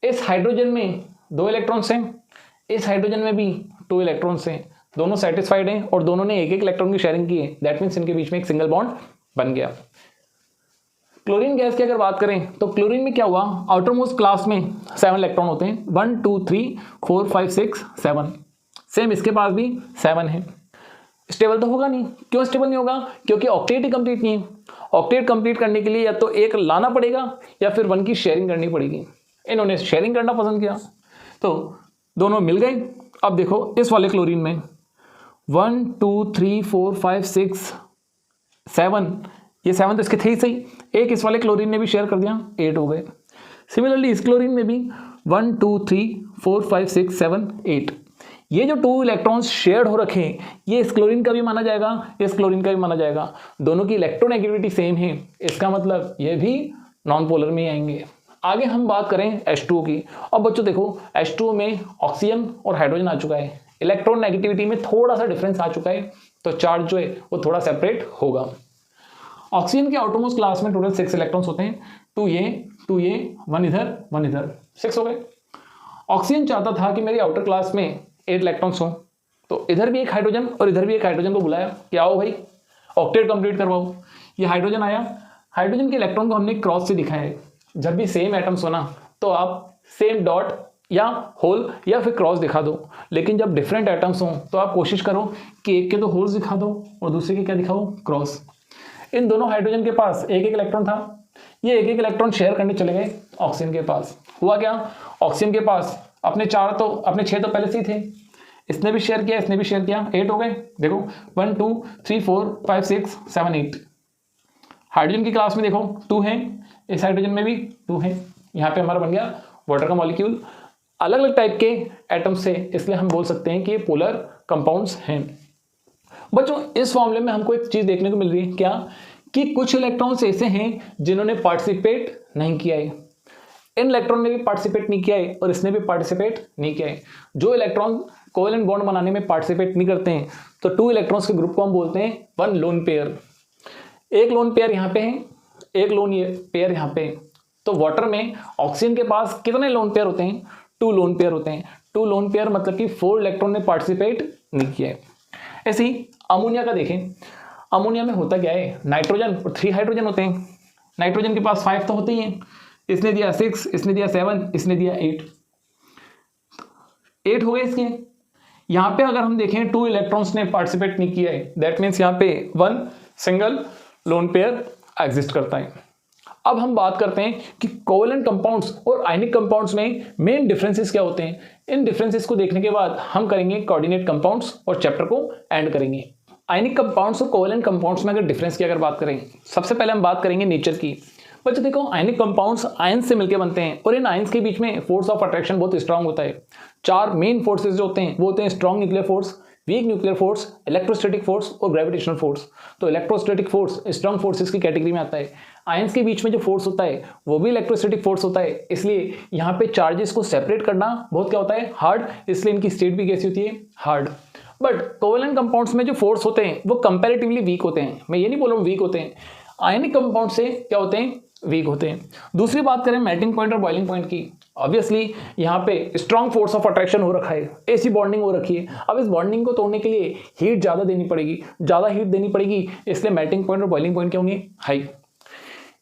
इस हाइड्रोजन में 2 इलेक्ट्रॉन्स हैं, इस हाइड्रोजन में भी 2 इलेक्ट्रॉन्स हैं, दोनों सेटिस्फाइड हैं और दोनों ने 1-1 इलेक्ट्रॉन की शेयरिंग की है, दैट मीन्स इनके बीच में एक सिंगल बॉन्ड बन गया। क्लोरीन गैस की अगर बात करें तो क्लोरीन में क्या हुआ, आउटरमोस्ट क्लास में 7 इलेक्ट्रॉन होते हैं, 1 2 3 4 5 6 7, सेम इसके पास भी 7 है। स्टेबल तो होगा नहीं, क्यों स्टेबल नहीं होगा, क्योंकि ऑक्टेट ही कंप्लीट नहीं है। ऑक्टेट कंप्लीट करने के लिए या तो 1 लाना पड़ेगा या फिर 1 की शेयरिंग करनी पड़ेगी। इन्होंने शेयरिंग करना पसंद किया तो दोनों मिल गए। अब देखो इस वाले क्लोरीन में 1 2 3 4 5 6 7, ये 7 तो इसके थे ही सही, एक इस वाले क्लोरीन ने भी शेयर कर दिया, 8 हो गए। सिमिलरली इस क्लोरीन में भी 1 2 3 4 5 6 7 8, ये जो 2 इलेक्ट्रॉन्स शेयर्ड हो रखे हैं ये इस क्लोरीन का भी माना जाएगा, इस क्लोरीन का भी माना जाएगा, दोनों की इलेक्ट्रोनेगेटिविटी सेम है, इसका मतलब ये भी नॉन पोलर में ही आएंगे। आगे हम बात करें H2O की। अब बच्चों देखो H2O में ऑक्सीजन और हाइड्रोजन आ चुका है, इलेक्ट्रॉन नेगेटिविटी में थोड़ा सा डिफरेंस आ चुका है, तो चार्ज जो है वो थोड़ा सेपरेट होगा। ऑक्सीजन के आउटरमोस्ट क्लास में टोटल 6 इलेक्ट्रॉन्स होते हैं, 2 ये 1 इधर 1 इधर, 6 हो गए। ऑक्सीजन चाहता था कि मेरी आउटर क्लास में 8 इलेक्ट्रॉन्स हों, तो इधर भी एक हाइड्रोजन और इधर भी एक हाइड्रोजन को बुलाया कि आओ भाई ऑक्टेट कंप्लीट करवाओ। ये हाइड्रोजन आया, हाइड्रोजन के इलेक्ट्रॉन को हमने क्रॉस से दिखाया है। जब भी सेम एटम्स हो ना तो आप सेम डॉट या होल या फिर क्रॉस दिखा दो, लेकिन जब डिफरेंट एटम्स हों तो आप कोशिश करो कि एक के तो होल्स दिखा दो और दूसरे के क्या दिखाओ, क्रॉस। इन दोनों हाइड्रोजन के पास 1-1 इलेक्ट्रॉन था, ये 1-1 इलेक्ट्रॉन शेयर करने चले गए ऑक्सीजन के पास। हुआ क्या, ऑक्सीजन के पास अपने 6 तो पहले से ही थे, इसने भी शेयर किया, इसने भी शेयर किया, 8 हो गए। देखो 1 2 3 4 5 6 7 8। हाइड्रोजन की क्लास में देखो 2 हैं, इस हाइड्रोजन में भी 2 हैं, यहाँ पे हमारा बन गया वाटर का मॉलिक्यूल। अलग अलग टाइप के एटम्स से, इसलिए हम बोल सकते हैं कि ये पोलर कंपाउंड्स हैं। बच्चों इस फॉर्मूले में हमको एक चीज़ देखने को मिल रही है, क्या कि कुछ इलेक्ट्रॉन्स ऐसे हैं जिन्होंने पार्टिसिपेट नहीं किया है। इन इलेक्ट्रॉन ने भी पार्टिसिपेट नहीं किया है और इसने भी पार्टिसिपेट नहीं किया है। जो इलेक्ट्रॉन कोवेलेंट बॉन्ड बनाने में पार्टिसिपेट नहीं करते हैं, तो 2 इलेक्ट्रॉन्स के ग्रुप को हम बोलते हैं 1 लोन पेयर। एक लोन पेयर यहाँ पे है, एक लोन पेयर यहाँ पे। तो वाटर में ऑक्सीजन के पास कितने लोन पेयर होते हैं? 2 लोन पेयर होते हैं। 2 लोन पेयर मतलब कि 4 इलेक्ट्रॉन ने पार्टिसिपेट नहीं किया है। ऐसे ही अमोनिया का देखें, अमोनिया में होता क्या है, नाइट्रोजन और 3 हाइड्रोजन होते हैं। नाइट्रोजन के पास 5 तो होते ही हैं, इसने दिया 6, इसने दिया 7, इसने दिया 8 हो गए इसके। यहाँ पे अगर हम देखें 2 इलेक्ट्रॉन्स ने पार्टिसिपेट नहीं किया है, दैट मीन्स यहाँ पे 1 सिंगल लोन पेयर एग्जिस्ट करता है। अब हम बात करते हैं कि कोवेलेंट कंपाउंड्स और आयनिक कंपाउंड्स में मेन डिफरेंसेस क्या होते हैं। इन डिफरेंसेस को देखने के बाद हम करेंगे कोऑर्डिनेट कंपाउंड्स और चैप्टर को एंड करेंगे। आयनिक कंपाउंड्स और कोवेलेंट कंपाउंड्स में अगर डिफरेंस की अगर बात करें, सबसे पहले हम बात करेंगे नेचर की। बच्चों देखो, आयनिक कंपाउंड्स आयंस से मिलकर बनते हैं और इन आयंस के बीच में फोर्स ऑफ अट्रैक्शन बहुत स्ट्रांग होता है। 4 मेन फोर्सेस जो होते हैं वो होते हैं strong nuclear force, weak nuclear force, electrostatic force और ग्रेविटेशनल फोर्स। तो इलेक्ट्रोस्टैटिक फोर्स स्ट्रांग फोर्सेस की कैटेगरी में आता है। आयंस के बीच में जो फोर्स होता है वो भी इलेक्ट्रोस्टैटिक फोर्स होता है, इसलिए यहाँ पे चार्जेस को सेपरेट करना बहुत क्या होता है, हार्ड, इसलिए इनकी स्टेट भी कैसी होती है, हार्ड। बट कोवेलेंट कंपाउंड्स में जो फोर्स होते हैं वो कंपैरेटिवली वीक होते हैं। मैं ये नहीं बोल रहा हूँ वीक होते हैं, आयनिक कंपाउंड से क्या होते हैं, वीक होते हैं। दूसरी बात करें मेल्टिंग पॉइंट और बॉइलिंग पॉइंट की, ऑब्वियसली यहाँ पे स्ट्रॉन्ग फोर्स ऑफ अट्रैक्शन हो रखा है, ऐसी बॉन्डिंग हो रखी है। अब इस बॉन्डिंग को तोड़ने के लिए हीट ज़्यादा देनी पड़ेगी, ज़्यादा हीट देनी पड़ेगी, इसलिए मेल्टिंग पॉइंट और बॉइलिंग पॉइंट क्या होंगे, हाई।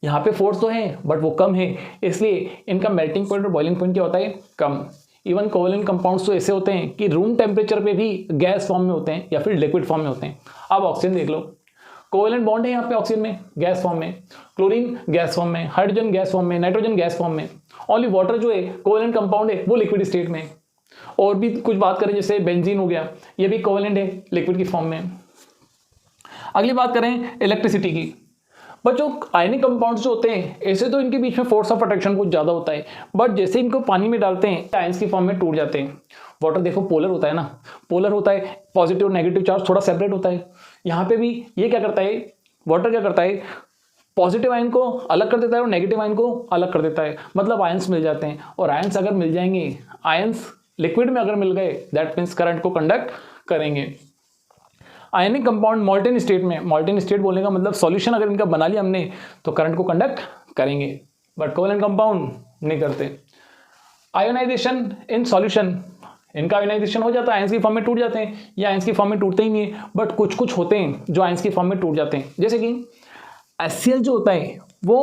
यहाँ पे फोर्स तो है बट वो कम है, इसलिए इनका मेल्टिंग पॉइंट और बॉइलिंग पॉइंट क्या होता है, कम। इवन कोवेलेंट कंपाउंड्स तो ऐसे होते हैं कि रूम टेम्परेचर पे भी गैस फॉर्म में होते हैं या फिर लिक्विड फॉर्म में होते हैं। अब ऑक्सीजन देख लो, कोवेलेंट बॉन्ड है यहाँ पे ऑक्सीजन में गैस फॉर्म में, क्लोरीन गैस फॉर्म में, हाइड्रोजन गैस फॉर्म में, नाइट्रोजन गैस फॉर्म में। ओनली वाटर जो है कोवेलेंट कंपाउंड है वो लिक्विड स्टेट में। और भी कुछ बात करें जैसे बेंजीन हो गया, ये भी कोवेलेंट है लिक्विड की फॉर्म में। अगली बात करें इलेक्ट्रिसिटी की। बच्चों आयनिक कंपाउंड्स जो होते हैं ऐसे तो इनके बीच में फोर्स ऑफ अट्रैक्शन बहुत ज़्यादा होता है, बट जैसे इनको पानी में डालते हैं आयंस की फॉर्म में टूट जाते हैं। वाटर देखो पोलर होता है ना, पोलर होता है, पॉजिटिव और नेगेटिव चार्ज थोड़ा सेपरेट होता है। यहाँ पे भी ये क्या करता है, वाटर क्या करता है, पॉजिटिव आयन को अलग कर देता है और नेगेटिव आयन को अलग कर देता है, मतलब आयंस मिल जाते हैं। और आयंस अगर मिल जाएंगे, आयंस लिक्विड में अगर मिल गए, दैट मीन्स करंट को कंडक्ट करेंगे। आयनिक कंपाउंड मॉल्टेन स्टेट में, मॉल्टेन स्टेट बोलने का मतलब सॉल्यूशन अगर इनका बना लिया हमने तो करंट को कंडक्ट करेंगे, बट कोवेलेंट कंपाउंड नहीं करते। आयोनाइजेशन इन सॉल्यूशन, इनका आयोनाइजेशन हो जाता है, आयंस की फॉर्म में टूट जाते हैं, या आयंस की फॉर्म में टूटते ही नहीं है, बट कुछ कुछ होते हैं जो आयंस की फॉर्म में टूट जाते हैं। जैसे कि HCl जो होता है वो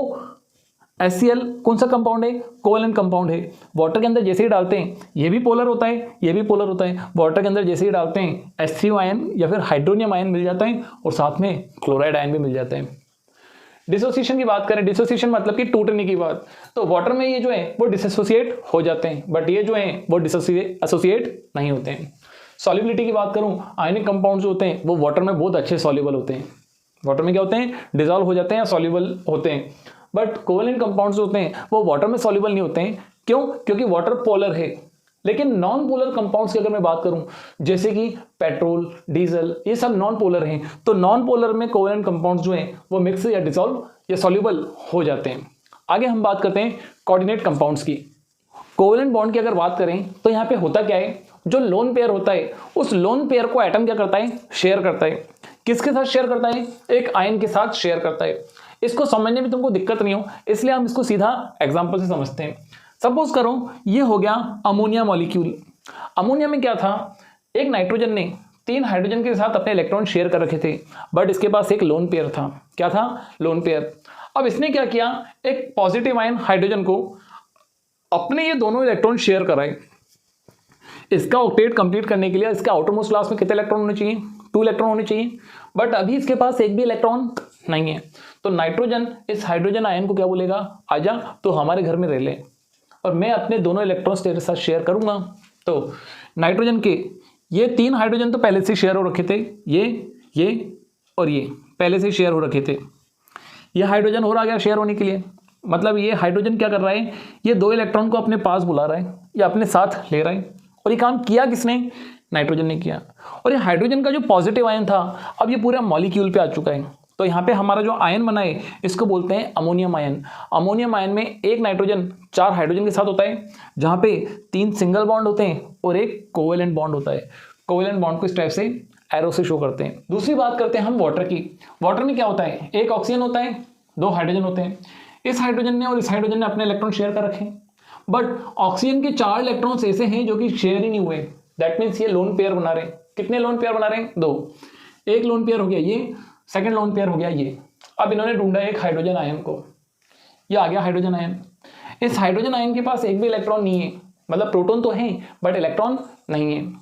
HCl कौन सा कंपाउंड है, कोवेलेंट कंपाउंड है। वाटर के अंदर जैसे ही डालते हैं ये भी पोलर होता है, ये भी पोलर होता है। वाटर के अंदर जैसे ही डालते हैं H3O आयन या फिर हाइड्रोनियम आयन मिल जाता है और साथ में क्लोराइड आयन भी मिल जाता है। डिसोसिएशन की बात करें, डिसोसिएशन मतलब कि टूटने की बात, तो वाटर में ये जो है वो डिसोसिएट हो जाते हैं, बट ये जो है वो एसोसिएट नहीं होते हैं। सॉल्युबिलिटी की बात करूं, आयनिक कंपाउंड जो होते हैं वो वाटर में बहुत अच्छे सॉल्युबल होते हैं, वाटर में क्या होते हैं, डिजॉल्व हो जाते हैं या सॉल्युबल होते हैं। बट कोवेलेंट कंपाउंड्स होते हैं वो वाटर में सॉल्युबल नहीं होते हैं। क्यों? क्योंकि वाटर पोलर है। लेकिन नॉन पोलर कंपाउंड्स की अगर मैं बात करूं, जैसे कि पेट्रोल, डीजल, ये सब नॉन पोलर हैं, तो नॉन पोलर में कोवेलेंट कंपाउंड्स जो हैं वो मिक्स या डिसॉल्व या सॉल्युबल हो जाते हैं। आगे हम बात करते हैं कोऑर्डिनेट कंपाउंड्स की। कोवेलेंट बॉन्ड की अगर बात करें तो यहाँ पे होता क्या है, जो लोन पेयर होता है उस लोन पेयर को एटम क्या करता है, शेयर करता है। किसके साथ शेयर करता है? एक आयन के साथ शेयर करता है। इसको समझने में तुमको दिक्कत नहीं हो, इसलिए हम इसको सीधा एग्जांपल से समझते हैं। सपोज करो ये हो गया अमोनिया मॉलिक्यूल। अमोनिया में क्या था, एक नाइट्रोजन ने 3 हाइड्रोजन के साथ अपने इलेक्ट्रॉन शेयर कर रखे थे, बट इसके पास एक लोन पेयर था। क्या था? Lone pair. अब इसने क्या किया, एक पॉजिटिव आयन हाइड्रोजन को अपने ये दोनों इलेक्ट्रॉन शेयर कराए। इसका ऑक्टेट कंप्लीट करने के लिए इसके आउटरमोस्ट क्लास में कितने इलेक्ट्रॉन होने चाहिए? 2 इलेक्ट्रॉन होने चाहिए, बट अभी इसके पास एक भी इलेक्ट्रॉन नहीं है। तो नाइट्रोजन इस हाइड्रोजन आयन को क्या बोलेगा, आजा तो हमारे घर में रह ले, और मैं अपने दोनों इलेक्ट्रॉन्स तेरे साथ शेयर करूंगा। तो नाइट्रोजन के ये 3 हाइड्रोजन तो पहले से शेयर हो रखे थे, ये और ये पहले से शेयर हो रखे थे। ये हाइड्रोजन हो रहा गया शेयर होने के लिए, मतलब ये हाइड्रोजन क्या कर रहा है, ये 2 इलेक्ट्रॉन को अपने पास बुला रहा है या अपने साथ ले रहा है। और ये काम किया किसने? नाइट्रोजन ने किया। और ये हाइड्रोजन का जो पॉजिटिव आयन था अब ये पूरा मॉलिक्यूल पे आ चुका है, तो यहाँ पे हमारा जो आयन बना है इसको बोलते हैं अमोनियम आयन। अमोनियम आयन में एक नाइट्रोजन 4 हाइड्रोजन के साथ होता है, जहाँ पे 3 सिंगल बॉन्ड होते हैं और एक कोवेलेंट बॉन्ड होता है। कोवेलेंट बॉन्ड को इस टाइप से एरो से शो करते हैं। दूसरी बात करते हैं हम वाटर की। वाटर में क्या होता है, एक ऑक्सीजन होता है, 2 हाइड्रोजन होते हैं। इस हाइड्रोजन ने और इस हाइड्रोजन ने अपने इलेक्ट्रॉन शेयर कर रखे हैं, बट ऑक्सीजन के 4 इलेक्ट्रॉन्स ऐसे हैं जो कि शेयर ही नहीं हुए। दैट मीन्स ये लोन पेयर बना रहे हैं। कितने लोन पेयर बना रहे हैं, 2। एक लोन पेयर हो गया ये, सेकंड लोन पेयर हो गया ये। अब इन्होंने ढूंढा एक हाइड्रोजन आयन को, ये आ गया हाइड्रोजन आयन। इस हाइड्रोजन आयन के पास एक भी इलेक्ट्रॉन नहीं है, मतलब प्रोटॉन तो है बट इलेक्ट्रॉन नहीं है।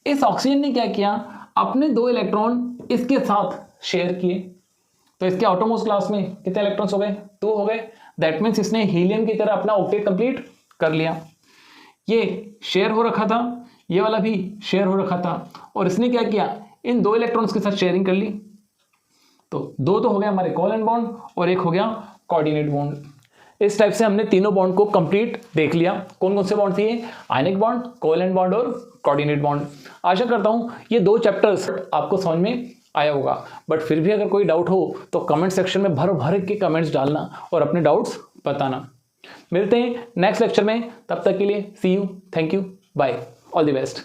इस ऑक्सीजन ने क्या किया, अपने 2 इलेक्ट्रॉन इसके साथ शेयर किए, तो इसके आउटरमोस्ट क्लास में कितने इलेक्ट्रॉन्स हो गए, 2 हो गए। दैट मीन्स इसने हीलियम की तरह अपना ऑक्टेट कंप्लीट कर लिया। ये शेयर हो रखा था, ये वाला भी शेयर हो रखा था, और इसने क्या किया, इन 2 इलेक्ट्रॉन्स के साथ शेयरिंग कर ली। तो 2 तो हो गया हमारे कोवेलेंट बॉन्ड और एक हो गया कोऑर्डिनेट बॉन्ड। इस टाइप से हमने तीनों बॉन्ड को कंप्लीट देख लिया। कौन कौन से बॉन्ड थे, आयनिक बॉन्ड, कोवेलेंट बॉन्ड और कोऑर्डिनेट बॉन्ड। आशा करता हूं ये 2 चैप्टर्स आपको समझ में आया होगा, बट फिर भी अगर कोई डाउट हो तो कमेंट सेक्शन में भर भर के कमेंट्स डालना और अपने डाउट्स बताना। मिलते हैं नेक्स्ट लेक्चर में, तब तक के लिए see you, thank you, bye, all the best.